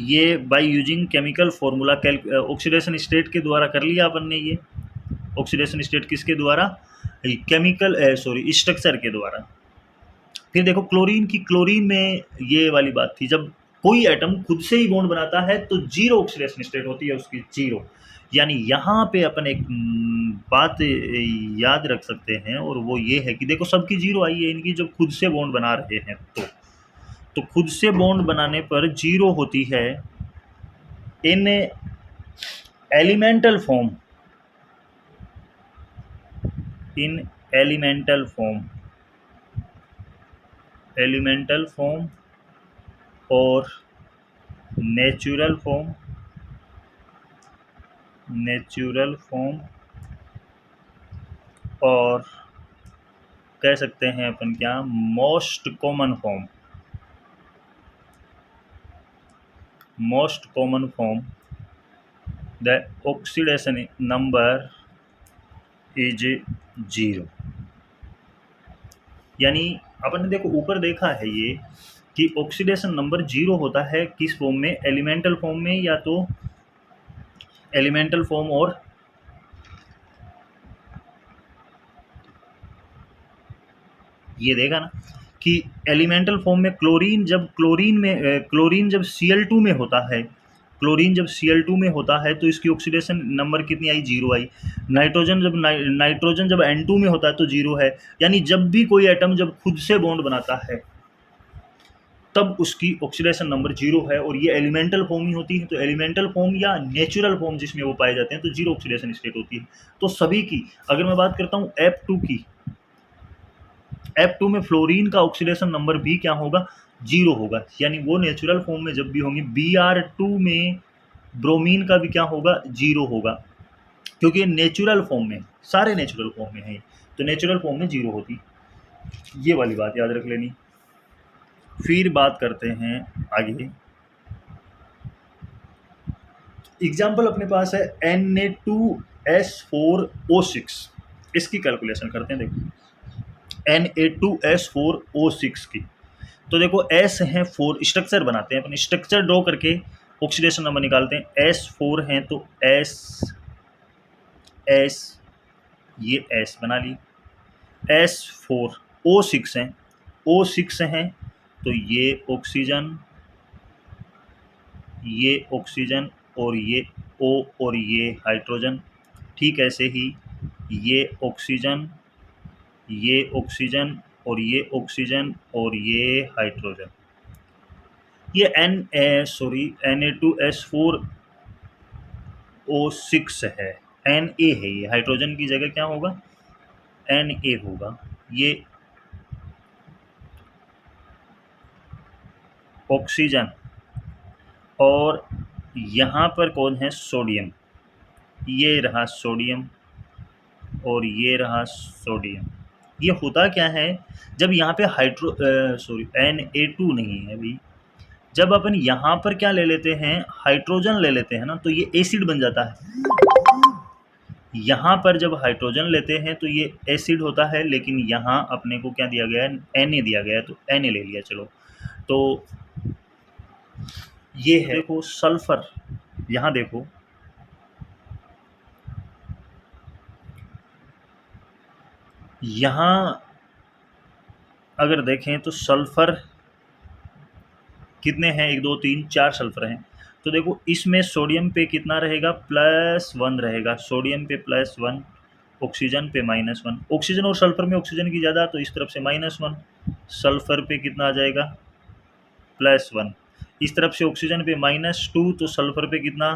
ये by using chemical formula oxidation state के द्वारा कर लिया अपन ने। ये ऑक्सीडेशन स्टेट किसके द्वारा, केमिकल स्ट्रक्चर के द्वारा। फिर देखो क्लोरीन की, क्लोरीन में ये वाली बात थी, जब कोई एटम खुद से ही बॉन्ड बनाता है तो जीरो ऑक्सीडेशन स्टेट होती है उसकी, जीरो। यानी यहाँ पे अपन एक बात याद रख सकते हैं, और वो ये है कि देखो सबकी जीरो आई है इनकी, जब खुद से बॉन्ड बना रहे हैं तो खुद से बॉन्ड बनाने पर जीरो होती है इन एलिमेंटल फॉर्म, इन एलिमेंटल फॉर्म, एलिमेंटल फॉर्म और नेचुरल फॉर्म, नेचुरल फॉर्म, और कह सकते हैं अपन क्या, most common form, most common form. The oxidation number is 0। यानी अपन ने देखो ऊपर देखा है ये कि ऑक्सीडेशन नंबर 0 होता है किस फॉर्म में, एलिमेंटल फॉर्म में, या तो एलिमेंटल फॉर्म और ये देखा ना कि एलिमेंटल फॉर्म में क्लोरीन जब Cl2 में होता है, क्लोरीन जब Cl2 में होता है तो इसकी ऑक्सीडेशन नंबर कितनी आई, 0 आई। नाइट्रोजन जब N2 में होता है तो 0 है। यानी जब भी कोई एटम जब खुद से बॉन्ड बनाता है तब उसकी ऑक्सीडेशन नंबर 0 है, और ये एलिमेंटल फॉर्म ही होती है। तो एलिमेंटल फॉर्म या नेचुरल फॉर्म जिसमें वो पाए जाते हैं तो 0 ऑक्सीडेशन स्टेट होती है। तो सभी की अगर मैं बात करता हूँ F2 की, F2 में फ्लोरीन का ऑक्सीडेशन नंबर भी क्या होगा, 0 होगा। यानी वो नेचुरल फॉर्म में जब भी होंगे, Br2 में ब्रोमीन का भी क्या होगा, 0 होगा, क्योंकि नेचुरल फॉर्म में, सारे नेचुरल फॉर्म में है, तो नेचुरल फॉर्म में 0 होती। ये वाली बात याद रख लेनी। फिर बात करते हैं आगे। एग्जाम्पल अपने पास है Na2S4O6, इसकी कैलकुलेशन करते हैं। देखो Na2S4O6 की, तो देखो S हैं 4, स्ट्रक्चर बनाते हैं अपन, स्ट्रक्चर ड्रॉ करके ऑक्सीडेशन नंबर निकालते हैं। S4 हैं तो S ये S बना ली, S4 O6 हैं, O6 हैं तो ये ऑक्सीजन और ये O और ये हाइड्रोजन। ठीक ऐसे ही ये ऑक्सीजन और ये ऑक्सीजन और ये हाइड्रोजन। ये Na2S4O6 है, Na है, ये हाइड्रोजन की जगह क्या होगा, Na होगा। ये ऑक्सीजन, और यहाँ पर कौन है, सोडियम। ये रहा सोडियम और ये रहा सोडियम। ये होता क्या है, जब यहाँ पे Na2 नहीं है भाई, जब अपन यहाँ पर क्या ले लेते हैं, हाइड्रोजन ले लेते हैं ना, तो ये एसिड बन जाता है। यहाँ पर जब हाइड्रोजन लेते हैं तो ये एसिड होता है, लेकिन यहाँ अपने को क्या दिया गया है, Na दिया गया है, तो Na ले लिया। चलो, तो ये है, देखो सल्फर, यहाँ देखो यहाँ अगर देखें तो सल्फर कितने हैं, 1 2 3 4 सल्फर हैं। तो देखो इसमें सोडियम पे कितना रहेगा, +1 रहेगा, सोडियम पे +1, ऑक्सीजन पे -1। ऑक्सीजन और सल्फर में ऑक्सीजन की ज़्यादा, तो इस तरफ से -1, सल्फर पे कितना आ जाएगा, +1। इस तरफ से ऑक्सीजन पे -2, तो सल्फर पे कितना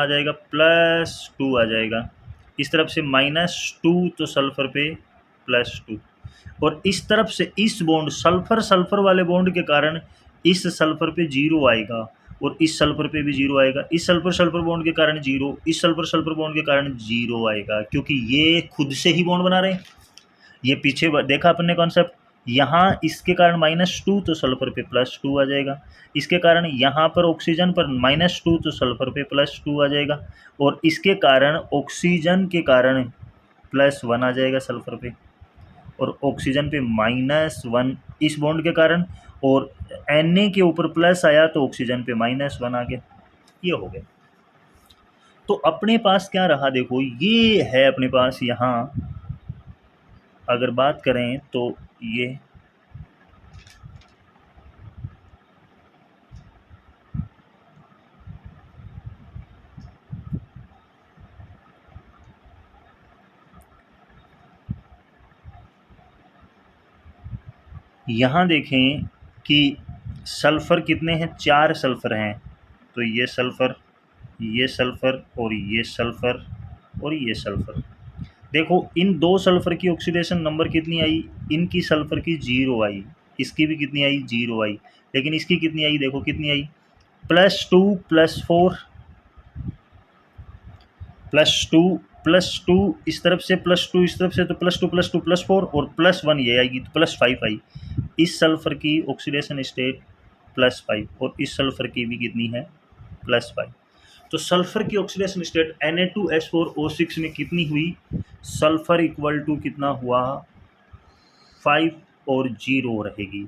आ जाएगा, +2 आ जाएगा। इस तरफ से -2, तो सल्फर पे +2। और इस तरफ से इस बॉन्ड सल्फर वाले बॉन्ड के कारण इस सल्फर पे 0 आएगा, और इस सल्फर पे भी 0 आएगा। इस सल्फर बॉन्ड के कारण 0, इस सल्फर बॉन्ड के कारण 0 आएगा, क्योंकि ये खुद से ही बॉन्ड बना रहे हैं। ये पीछे देखा अपन ने कॉन्सेप्ट, यहाँ इसके कारण -2, तो सल्फर पे +2 आ जाएगा। इसके कारण यहाँ पर ऑक्सीजन पर -2, तो सल्फर पे +2 आ जाएगा। और इसके कारण ऑक्सीजन के कारण +1 आ जाएगा सल्फर पे, और ऑक्सीजन पे -1 इस बॉन्ड के कारण, और Na के ऊपर प्लस आया तो ऑक्सीजन पे -1 आ गया। ये हो गया। तो अपने पास क्या रहा, देखो ये है अपने पास, यहाँ अगर बात करें तो ये यहाँ देखें कि सल्फ़र कितने हैं, 4 सल्फ़र हैं। तो ये सल्फ़र, ये सल्फ़र, और ये सल्फ़र, और ये सल्फ़र। देखो इन 2 सल्फ़र की ऑक्सीडेशन नंबर कितनी आई, इनकी सल्फ़र की 0 आई, इसकी भी कितनी आई, 0 आई। लेकिन इसकी कितनी आई, देखो कितनी आई, +2 +4, +2 इस तरफ से, +2 इस तरफ से, तो +2 +4, और +1 ये आएगी, तो +5 आई। इस सल्फ़र की ऑक्सीडेशन स्टेट +5, और इस सल्फ़र की भी कितनी है, +5। तो सल्फ़र की ऑक्सीडेशन स्टेट Na2S4O6 में कितनी हुई, सल्फ़र इक्वल टू कितना हुआ, 5 और 0 रहेगी।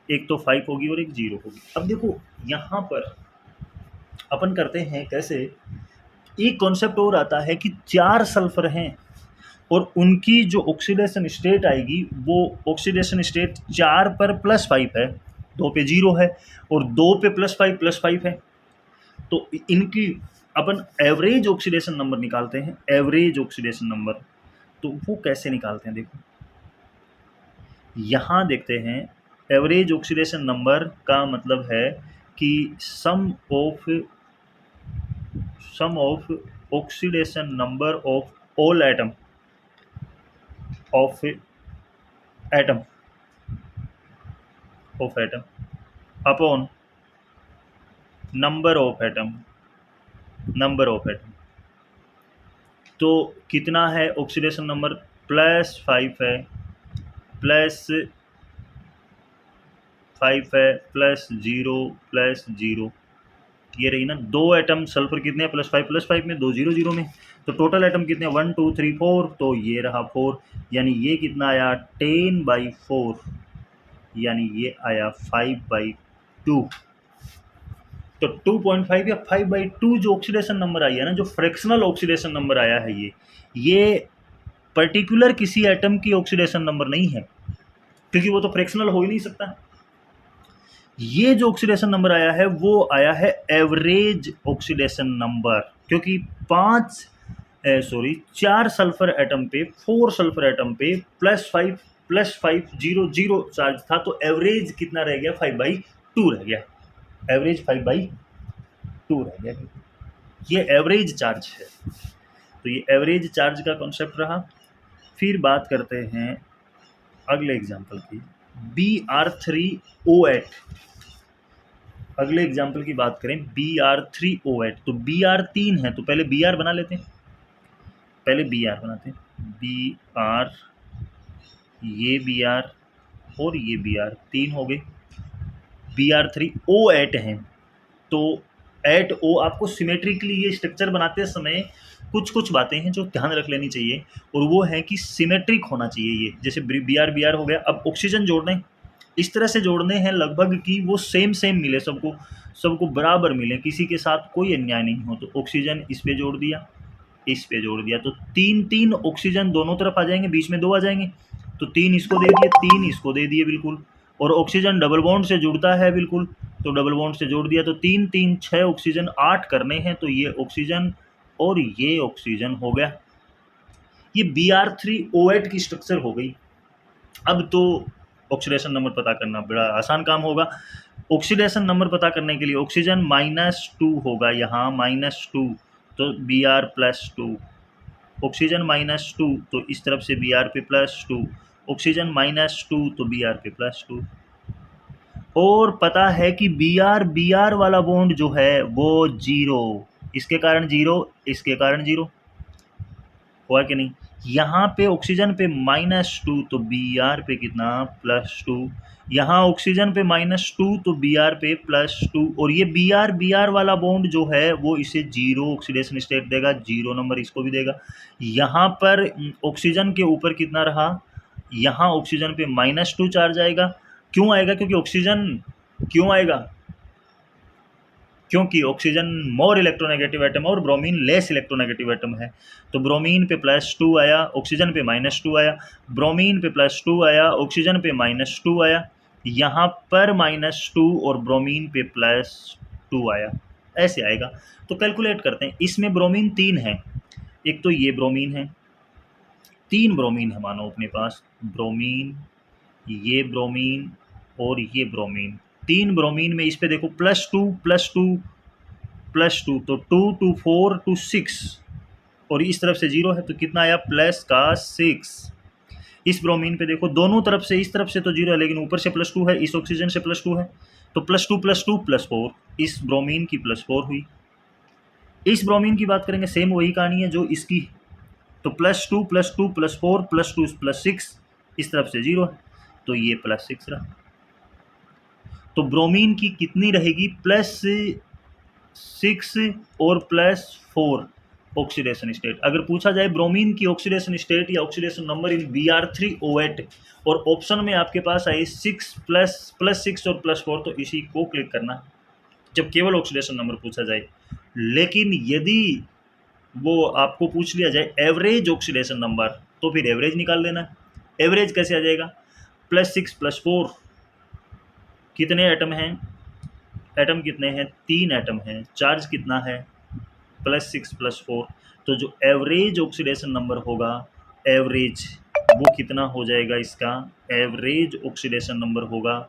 एक तो 5 होगी और एक 0 होगी। अब देखो यहाँ पर अपन करते हैं कैसे, एक कॉन्सेप्ट और आता है कि 4 सल्फ़र हैं और उनकी जो ऑक्सीडेशन स्टेट आएगी वो ऑक्सीडेशन स्टेट 4 पर +5 है, 2 पे 0 है, और 2 पे +5 है। तो इनकी अपन एवरेज ऑक्सीडेशन नंबर निकालते हैं, एवरेज ऑक्सीडेशन नंबर। तो वो कैसे निकालते हैं, देखो यहाँ देखते हैं। एवरेज ऑक्सीडेशन नंबर का मतलब है कि sum of oxidation number of all atom upon number of atom. तो कितना है ऑक्सीडेशन नंबर, +5 है, +5 है, +0 ये रही ना, 2 एटम सल्फर कितने हैं, +5 में, 2 0 में। तो टोटल एटम कितने हैं, 1 2 3 4, तो ये रहा 4, यानी ये कितना आया, 10/4, यानी ये आया 5/2। तो 2.5 या 5/2 जो ऑक्सीडेशन नंबर आई है ना, जो फ्रैक्शनल ऑक्सीडेशन नंबर आया है, ये पर्टिकुलर किसी एटम की ऑक्सीडेशन नंबर नहीं है, क्योंकि वो तो फ्रैक्शनल हो ही नहीं सकता। ये जो ऑक्सीडेशन नंबर आया है वो आया है एवरेज ऑक्सीडेशन नंबर, क्योंकि 4 सल्फर एटम पे, 4 सल्फर एटम पे +5 0 चार्ज था, तो एवरेज कितना रह गया, 5/2 रह गया, एवरेज 5/2 रह गया। ये एवरेज चार्ज है। तो ये एवरेज चार्ज का कॉन्सेप्ट रहा। फिर बात करते हैं अगले एग्जाम्पल की, Br3O8। अगले एग्जाम्पल की बात करें Br3O8, तो Br 3 है, तो पहले Br बना लेते हैं, Br, ये Br और ये Br 3 हो गए। Br3O8 हैं, तो 8O आपको सिमेट्रिकली ये स्ट्रक्चर बनाते समय कुछ बातें हैं जो ध्यान रख लेनी चाहिए, और वो है कि सिमेट्रिक होना चाहिए ये। जैसे Br हो गया, अब ऑक्सीजन जोड़ने इस तरह से जोड़ने हैं लगभग कि वो सेम मिले, सबको बराबर मिले, किसी के साथ कोई अन्याय नहीं हो। तो ऑक्सीजन इस पे जोड़ दिया, इस पे जोड़ दिया, तो 3 ऑक्सीजन दोनों तरफ आ जाएंगे, बीच में 2 आ जाएंगे, तो 3 इसको दे दिए, 3 इसको दे दिए, बिल्कुल। और ऑक्सीजन डबल बॉन्ड से जुड़ता है बिल्कुल, तो डबल बॉन्ड से जोड़ दिया, तो 3 3 6 ऑक्सीजन 8 करने हैं, तो ये ऑक्सीजन और ये ऑक्सीजन हो गया। ये Br3O8 की स्ट्रक्चर हो गई। अब तो ऑक्सीडेशन नंबर पता करना बड़ा आसान काम होगा। ऑक्सीडेशन नंबर पता करने के लिए ऑक्सीजन -2 होगा, यहाँ -2, तो Br+2, ऑक्सीजन -2 तो इस तरफ से Br+2, ऑक्सीजन -2 तो Br+2। और पता है कि Br वाला बॉन्ड जो है वो 0, इसके कारण 0, इसके कारण 0 हुआ कि नहीं। यहाँ पे ऑक्सीजन पे -2 तो Br पे कितना +2, यहाँ ऑक्सीजन पे -2 तो Br पे +2, और ये Br वाला बॉन्ड जो है वो इसे 0 ऑक्सीडेशन स्टेट देगा, 0 नंबर इसको भी देगा। यहाँ पर ऑक्सीजन के ऊपर कितना रहा, यहाँ ऑक्सीजन पे -2 चार्ज आएगा। क्यों आएगा, क्योंकि ऑक्सीजन क्यों आएगा, क्योंकि ऑक्सीजन मोर इलेक्ट्रोनेगेटिव एटम और ब्रोमीन लेस इलेक्ट्रोनेगेटिव एटम है। तो ब्रोमीन पे +2 आया, ऑक्सीजन पे -2 आया, ब्रोमीन पे +2 आया, ऑक्सीजन पे -2 आया, यहाँ पर -2 और ब्रोमीन पे +2 आया, ऐसे आएगा। तो कैलकुलेट करते हैं। इसमें ब्रोमीन 3 है, एक तो ये ब्रोमीन है, 3 ब्रोमीन है मानो अपने पास, ब्रोमीन, ये ब्रोमीन और ये ब्रोमीन, 3 ब्रोमीन में इस पे देखो +2 +2 +2, तो 2 2 4 2 6, और इस तरफ से 0 है तो कितना आया +6। इस ब्रोमीन पे देखो दोनों तरफ से, इस तरफ से तो 0 है लेकिन ऊपर से +2 है, इस ऑक्सीजन से +2 है, तो +2 +2 +4, इस ब्रोमीन की +4 हुई। इस ब्रोमीन की बात करेंगे, सेम वही कहानी है जो इसकी, तो +2 +2 +4 +2 +6, इस तरफ से 0 है तो ये +6 रहा। तो ब्रोमीन की कितनी रहेगी, +6 और +4 ऑक्सीडेशन स्टेट। अगर पूछा जाए ब्रोमीन की ऑक्सीडेशन स्टेट या ऑक्सीडेशन नंबर इन Br3O8 और ऑप्शन में आपके पास आए 6 +6 और +4, तो इसी को क्लिक करना जब केवल ऑक्सीडेशन नंबर पूछा जाए। लेकिन यदि वो आपको पूछ लिया जाए एवरेज ऑक्सीडेशन नंबर, तो फिर एवरेज निकाल लेना। एवरेज कैसे आ जाएगा, +6 +4, कितने एटम हैं, एटम कितने हैं, 3 एटम हैं, चार्ज कितना है +6 +4, तो जो एवरेज ऑक्सीडेशन नंबर होगा, एवरेज वो कितना हो जाएगा, इसका एवरेज ऑक्सीडेशन नंबर होगा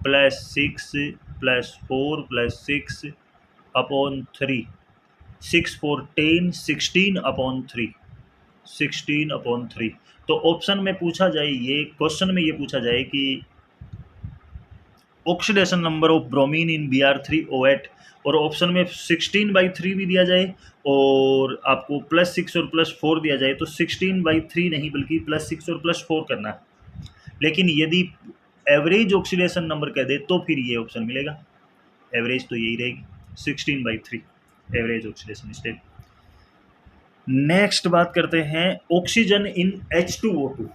+6 +4 +6 अपॉन 3, 6 4 10, 16/3, 16/3। तो ऑप्शन में पूछा जाए, ये क्वेश्चन में ये पूछा जाए कि oxidation number of bromine in Br3O8, और ऑप्शन में 16/3 भी दिया जाए और आपको +6 और +4 दिया जाए, तो 16/3 नहीं बल्कि +6 और +4 करना है। लेकिन यदि एवरेज ऑक्सीडेशन नंबर कह दे तो फिर ये ऑप्शन मिलेगा, एवरेज तो यही रहेगी 16/3 एवरेज ऑक्सीडेशन स्टेट। नेक्स्ट बात करते हैं ऑक्सीजन इन H2O2।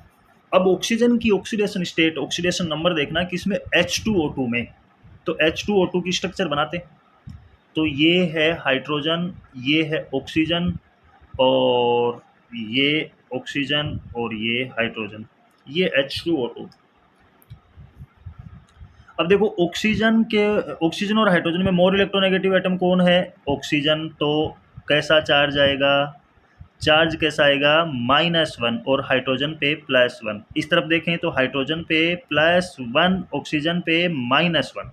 अब ऑक्सीजन की ऑक्सीडेशन स्टेट, ऑक्सीडेशन नंबर देखना कि इसमें H2O2 में, तो H2O2 की स्ट्रक्चर बनाते हैं, तो ये है हाइड्रोजन, ये है ऑक्सीजन, और ये ऑक्सीजन और ये हाइड्रोजन, ये H2O2। अब देखो ऑक्सीजन और हाइड्रोजन में मोर इलेक्ट्रोनेगेटिव एटम कौन है, ऑक्सीजन, तो कैसा चार्ज आएगा, चार्ज कैसा आएगा -1, और हाइड्रोजन पे +1। इस तरफ देखें तो हाइड्रोजन पे +1, ऑक्सीजन पे -1।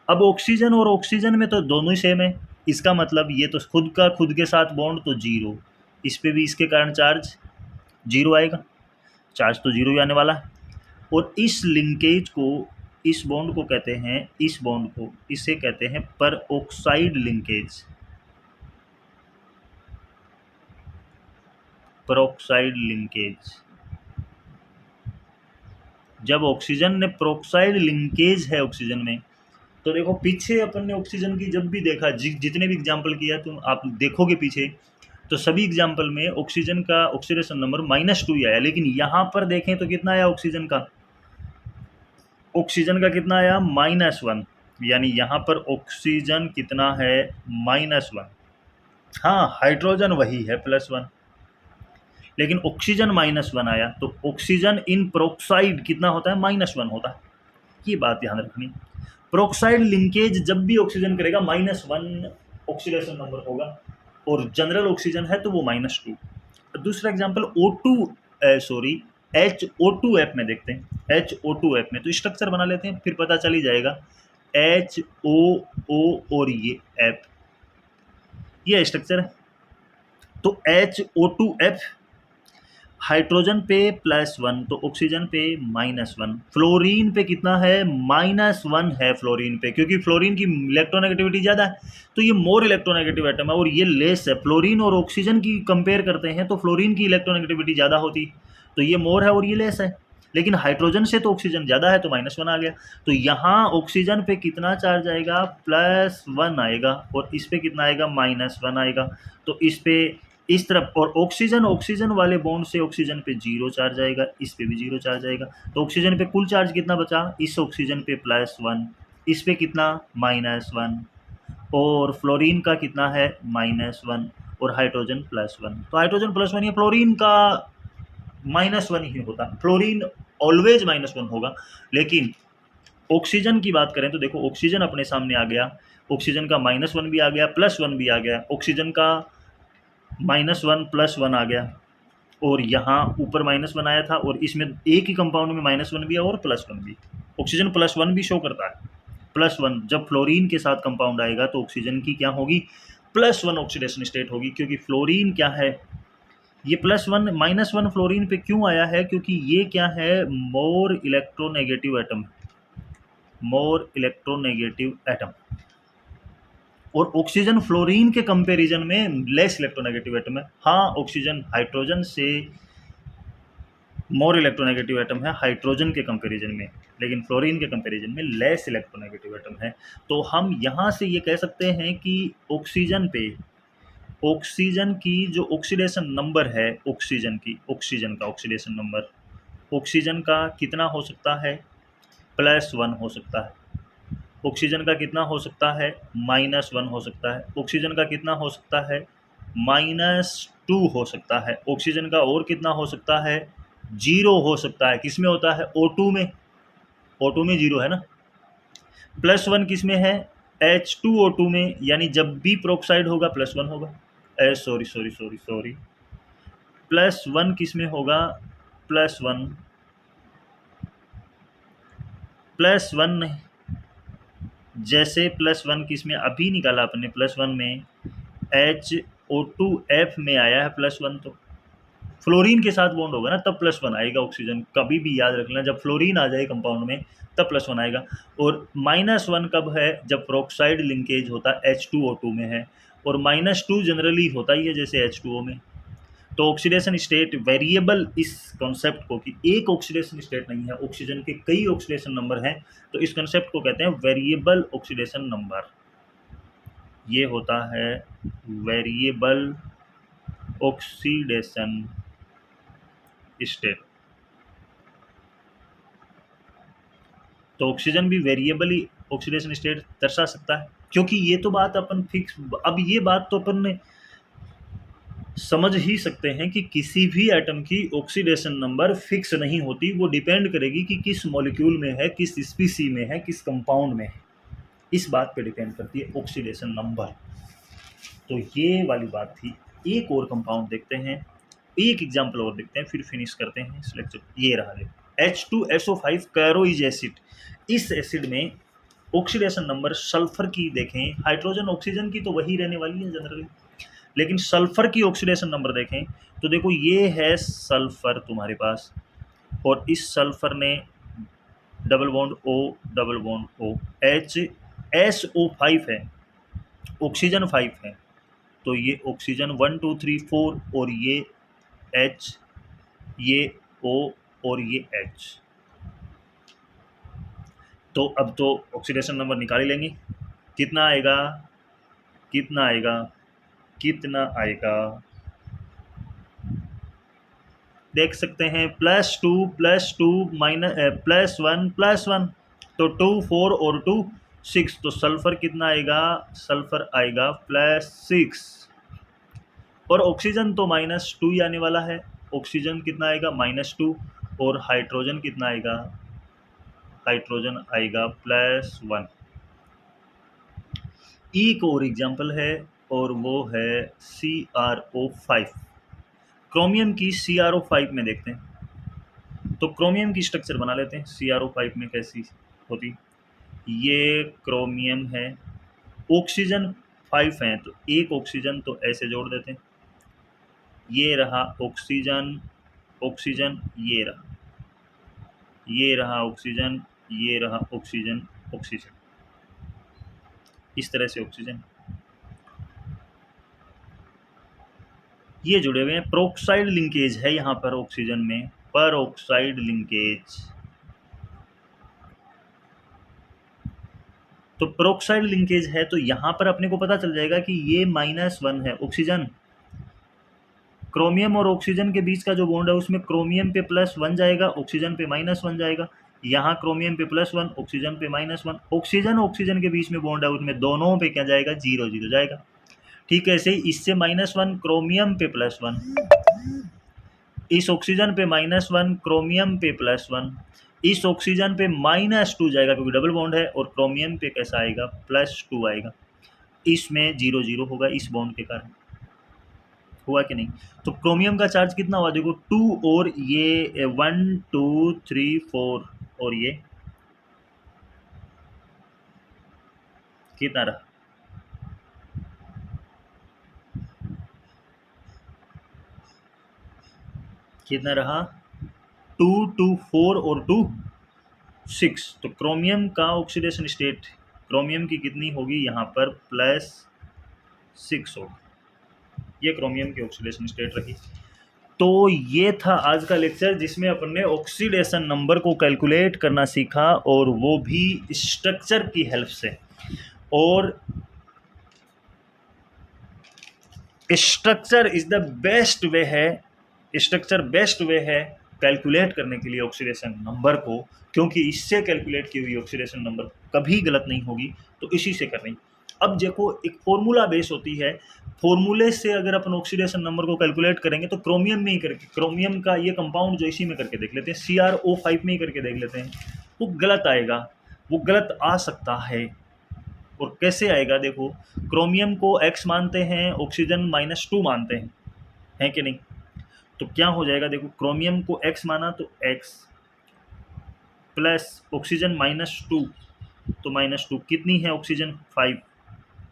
अब ऑक्सीजन और ऑक्सीजन में तो दोनों ही सेम है, इसका मतलब ये तो खुद का खुद के साथ बॉन्ड तो 0, इस पे भी इसके कारण चार्ज 0 आएगा, चार्ज तो 0 ही आने वाला है। और इस लिंकेज को, इस बॉन्ड को कहते हैं, इस बॉन्ड को इसे कहते हैं परऑक्साइड लिंकेज, परऑक्साइड लिंकेज। जब ऑक्सीजन ने परऑक्साइड लिंकेज है ऑक्सीजन में, तो देखो पीछे अपन ने ऑक्सीजन की जब भी देखा, जितने भी एग्जाम्पल किया तुम आप देखोगे पीछे, तो सभी एग्जाम्पल में ऑक्सीजन का ऑक्सीडेशन नंबर -2 ही आया। लेकिन यहाँ पर देखें तो कितना आया ऑक्सीजन का, ऑक्सीजन का कितना आया -1, यानी यहाँ पर ऑक्सीजन कितना है -1। हाँ, हाइड्रोजन वही है +1। लेकिन ऑक्सीजन -1 आया तो ऑक्सीजन इन प्रोक्साइड कितना होता है, -1 होता है। ये बात ध्यान रखनी। प्रोक्साइड लिंकेज जब भी ऑक्सीजन करेगा -1 ऑक्सीडेशन नंबर होगा, और जनरल ऑक्सीजन है तो वो -2। दूसरा एग्जांपल HO2F में देखते हैं। HO2F में तो स्ट्रक्चर बना लेते हैं, फिर पता चल ही जाएगा। HOO और ये स्ट्रक्चर है। तो HO2F हाइड्रोजन पे +1 तो ऑक्सीजन पे -1। फ्लोरीन पे कितना है, -1 है फ्लोरीन पे, क्योंकि फ्लोरीन की इलेक्ट्रोनेगेटिविटी ज़्यादा है तो ये मोर इलेक्ट्रोनेगेटिव एटम है, और ये लेस है। फ्लोरीन और ऑक्सीजन की कंपेयर करते हैं तो फ्लोरीन की इलेक्ट्रोनेगेटिविटी ज़्यादा होती, तो ये मोर है और ये लेस है। लेकिन हाइड्रोजन से तो ऑक्सीजन ज़्यादा है तो -1 आ गया। तो यहाँ ऑक्सीजन पे कितना चार्ज आएगा, +1 आएगा, और इस पे कितना आएगा, -1 आएगा। तो इस पे इस तरफ, और ऑक्सीजन वाले बॉन्ड से ऑक्सीजन पे 0 चार्ज आएगा, इस पे भी 0 चार्ज आएगा। तो ऑक्सीजन पे कुल चार्ज कितना बचा, इस ऑक्सीजन पे +1, इस पे कितना, -1, और फ्लोरीन का कितना है, -1, और हाइड्रोजन +1। तो हाइड्रोजन +1 या फ्लोरीन का -1 ही होता। फ्लोरीन ऑलवेज -1 होगा। लेकिन ऑक्सीजन की बात करें तो देखो, ऑक्सीजन अपने सामने आ गया, ऑक्सीजन का -1 भी आ गया, +1 भी आ गया। ऑक्सीजन का -1 +1 आ गया, और यहाँ ऊपर -1 आया था, और इसमें एक ही कंपाउंड में -1 भी है और +1 भी। ऑक्सीजन +1 भी शो करता है। +1 जब फ्लोरीन के साथ कंपाउंड आएगा तो ऑक्सीजन की क्या होगी, +1 ऑक्सीडेशन स्टेट होगी, क्योंकि फ्लोरीन क्या है, ये -1 फ्लोरीन पे क्यों आया है, क्योंकि ये क्या है, मोर इलेक्ट्रोनेगेटिव एटम, मोर इलेक्ट्रोनेगेटिव एटम। और ऑक्सीजन फ्लोरीन के कंपैरिजन में लेस इलेक्ट्रोनेगेटिव एटम है। हाँ, ऑक्सीजन हाइड्रोजन से मोर इलेक्ट्रोनेगेटिव एटम है हाइड्रोजन के कंपैरिजन में, लेकिन फ्लोरीन के कंपैरिजन में लेस इलेक्ट्रोनेगेटिव एटम है। तो हम यहाँ से ये कह सकते हैं कि ऑक्सीजन पे, ऑक्सीजन की जो ऑक्सीडेशन नंबर है, ऑक्सीजन का ऑक्सीडेशन नंबर, ऑक्सीजन का कितना हो सकता है, +1 हो सकता है। ऑक्सीजन का कितना हो सकता है, -1 हो सकता है। ऑक्सीजन का कितना हो सकता है, -2 हो सकता है। ऑक्सीजन का और कितना हो सकता है, 0 हो सकता है। किस में होता है, O2 में, O2 में 0 है ना। +1 किस में है, H2O2 में, यानी जब भी प्रोक्साइड होगा +1 होगा। सॉरी, +1 किस में होगा, +1 नहीं, जैसे +1 किस में अभी निकाला अपने, +1 में HO2F में आया है +1, तो फ्लोरीन के साथ बॉन्ड होगा ना, तब +1 आएगा ऑक्सीजन। कभी भी याद रखना, जब फ्लोरीन आ जाए कंपाउंड में तब +1 आएगा। और -1 कब है, जब प्रोक्साइड लिंकेज होता है, H2O2 में है, और -2 जनरली होता ही है जैसे H2O में। तो ऑक्सीडेशन स्टेट वेरिएबल, इस कॉन्सेप्ट को कि एक ऑक्सीडेशन स्टेट नहीं है, ऑक्सीजन के कई ऑक्सीडेशन नंबर हैं, तो इस कॉन्सेप्ट को कहते हैं वेरिएबल ऑक्सीडेशन नंबर। ये होता है वेरिएबल ऑक्सीडेशन स्टेट। तो ऑक्सीजन भी वेरिएबली ऑक्सीडेशन स्टेट दर्शा सकता है, क्योंकि ये तो बात अपन फिक्स, अब ये बात तो अपन ने समझ ही सकते हैं कि किसी भी एटम की ऑक्सीडेशन नंबर फिक्स नहीं होती, वो डिपेंड करेगी कि किस मॉलिक्यूल में है, किस स्पीसी में है, किस कंपाउंड में है, इस बात पे डिपेंड करती है ऑक्सीडेशन नंबर। तो ये वाली बात थी। एक और कंपाउंड देखते हैं, एक एग्जाम्पल और देखते हैं, फिर फिनिश करते हैं इस लेक्चर। ये रहा H2SO5 कैरोइज एसिड। इस एसिड में ऑक्सीडेशन नंबर सल्फर की देखें, हाइड्रोजन ऑक्सीजन की तो वही रहने वाली है जनरली, लेकिन सल्फर की ऑक्सीडेशन नंबर देखें तो देखो, ये है सल्फर तुम्हारे पास, और इस सल्फर ने डबल बॉन्ड O HSO5 है, ऑक्सीजन 5 है, तो ये ऑक्सीजन 1 2 3 4, और ये H, ये O, और ये H। तो अब तो ऑक्सीडेशन नंबर निकाल ही लेंगे, कितना आएगा, कितना आएगा, कितना आएगा, देख सकते हैं, +2 +1 तो 2 4 और 2 6, तो सल्फर कितना आएगा, सल्फर आएगा +6, और ऑक्सीजन तो -2 ही आने वाला है, ऑक्सीजन कितना आएगा -2 और हाइड्रोजन कितना आएगा, हाइड्रोजन आएगा +1। एक और एग्जाम्पल है और वो है CrO5। क्रोमियम की CrO5 में देखते हैं, तो क्रोमियम की स्ट्रक्चर बना लेते हैं CrO5 में कैसी होती। ये क्रोमियम है, ऑक्सीजन 5 हैं, तो एक ऑक्सीजन तो ऐसे जोड़ देते हैं, ये रहा ऑक्सीजन, ऑक्सीजन, ये रहा ऑक्सीजन, ये रहा ऑक्सीजन, ऑक्सीजन, इस तरह से ऑक्सीजन ये जुड़े हुए हैं। पेरोक्साइड लिंकेज है यहाँ पर ऑक्सीजन में, पेरोक्साइड लिंकेज। तो पेरोक्साइड लिंकेज है तो यहाँ पर अपने को पता चल जाएगा कि ये -1 है ऑक्सीजन। क्रोमियम और ऑक्सीजन के बीच का जो बॉन्ड है उसमें क्रोमियम पे +1 जाएगा, ऑक्सीजन पे -1 जाएगा। यहाँ क्रोमियम पे +1, ऑक्सीजन पे -1। ऑक्सीजन ऑक्सीजन के बीच में बॉन्ड है उसमें दोनों पे क्या जाएगा, 0 0 जाएगा। ठीक है, ऐसे ही इससे -1 क्रोमियम पे +1, इस ऑक्सीजन पे -1 क्रोमियम पे +1, इस ऑक्सीजन पे -2 जाएगा क्योंकि डबल बॉन्ड है, और क्रोमियम पे कैसा आएगा, +2 आएगा। इसमें 0 0 होगा इस बॉन्ड के कारण। हुआ कि नहीं? तो क्रोमियम का चार्ज कितना हुआ देखो, 2 और ये 1 2 3 4 और ये कितना रहा, कितना रहा, 2 2 4 और 2 6। तो क्रोमियम का ऑक्सीडेशन स्टेट, क्रोमियम की कितनी होगी यहाँ पर, +6 होगी। ये क्रोमियम की ऑक्सीडेशन स्टेट रही। तो ये था आज का लेक्चर जिसमें अपन ने ऑक्सीडेशन नंबर को कैलकुलेट करना सीखा, और वो भी स्ट्रक्चर की हेल्प से। और structure is the best way है, स्ट्रक्चर बेस्ट वे है कैलकुलेट करने के लिए ऑक्सीडेशन नंबर को, क्योंकि इससे कैलकुलेट की हुई ऑक्सीडेशन नंबर कभी गलत नहीं होगी। तो इसी से करनी। अब देखो एक फॉर्मूला बेस होती है, फॉर्मूले से अगर अपन ऑक्सीडेशन नंबर को कैलकुलेट करेंगे तो क्रोमियम में ही करके, क्रोमियम का ये कंपाउंड जो इसी में करके देख लेते हैं, CrO5 में ही करके देख लेते हैं, वो गलत आएगा, वो गलत आ सकता है। और कैसे आएगा देखो, क्रोमियम को X मानते हैं, ऑक्सीजन -2 मानते हैं कि नहीं? तो क्या हो जाएगा देखो, क्रोमियम को X माना तो X प्लस ऑक्सीजन -2, तो -2 कितनी है ऑक्सीजन, 5,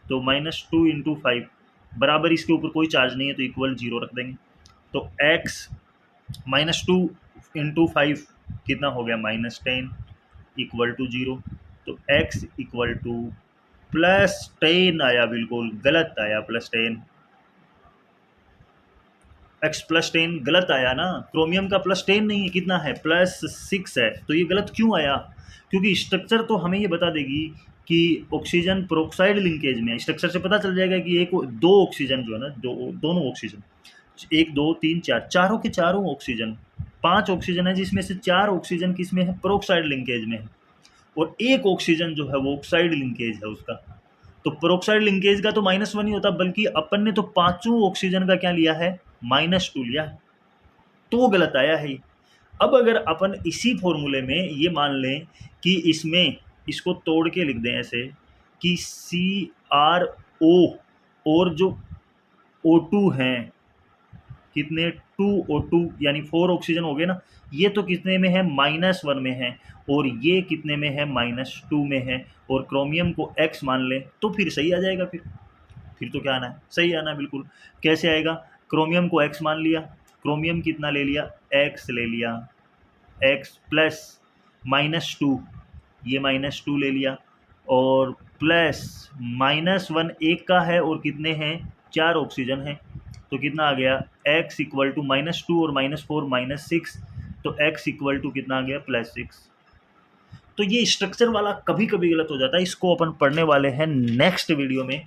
तो -2 × 5 बराबर, इसके ऊपर कोई चार्ज नहीं है तो इक्वल 0 रख देंगे। तो x -2 × 5 कितना हो गया, -10 इक्वल टू 0। तो x इक्वल टू +10 आया, बिल्कुल गलत आया, +10, x +10 गलत आया ना, क्रोमियम का +10 नहीं है, कितना है, +6 है। तो ये गलत क्यों आया, क्योंकि स्ट्रक्चर तो हमें ये बता देगी कि ऑक्सीजन पेरोक्साइड लिंकेज में, स्ट्रक्चर से पता चल जाएगा कि एक 2 ऑक्सीजन जो है ना, दोनों ऑक्सीजन 1 2 3 4, चारों के चारों ऑक्सीजन, 5 ऑक्सीजन है जिसमें से 4 ऑक्सीजन किस में है, पेरोक्साइड लिंकेज में है, और एक ऑक्सीजन जो है वो ऑक्साइड लिंकेज है उसका। तो पेरोक्साइड लिंकेज का तो -1 ही होता, बल्कि अपन ने तो 5 ऑक्सीजन का क्या लिया है, -2 लिया है, तो वो गलत आया है। अब अगर अपन इसी फॉर्मूले में ये मान लें कि इसमें इसको तोड़ के लिख दें ऐसे कि CrO और जो O2 हैं, कितने, 2 O2 यानी 4 ऑक्सीजन हो गए ना, ये तो कितने में है, -1 में है, और ये कितने में है, -2 में है, और क्रोमियम को X मान लें तो फिर सही आ जाएगा। फिर तो क्या आना है, सही आना है बिल्कुल। कैसे आएगा, क्रोमियम को X मान लिया, क्रोमियम कितना ले लिया, X ले लिया, X प्लस -2, ये -2 ले लिया, और प्लस -1 एक का है, और कितने हैं, 4 ऑक्सीजन है, तो कितना आ गया, x इक्वल टू -2 और -4 -6, तो x इक्वल टू कितना आ गया, +6। तो ये स्ट्रक्चर वाला कभी कभी गलत हो जाता है, इसको अपन पढ़ने वाले हैं नेक्स्ट वीडियो में।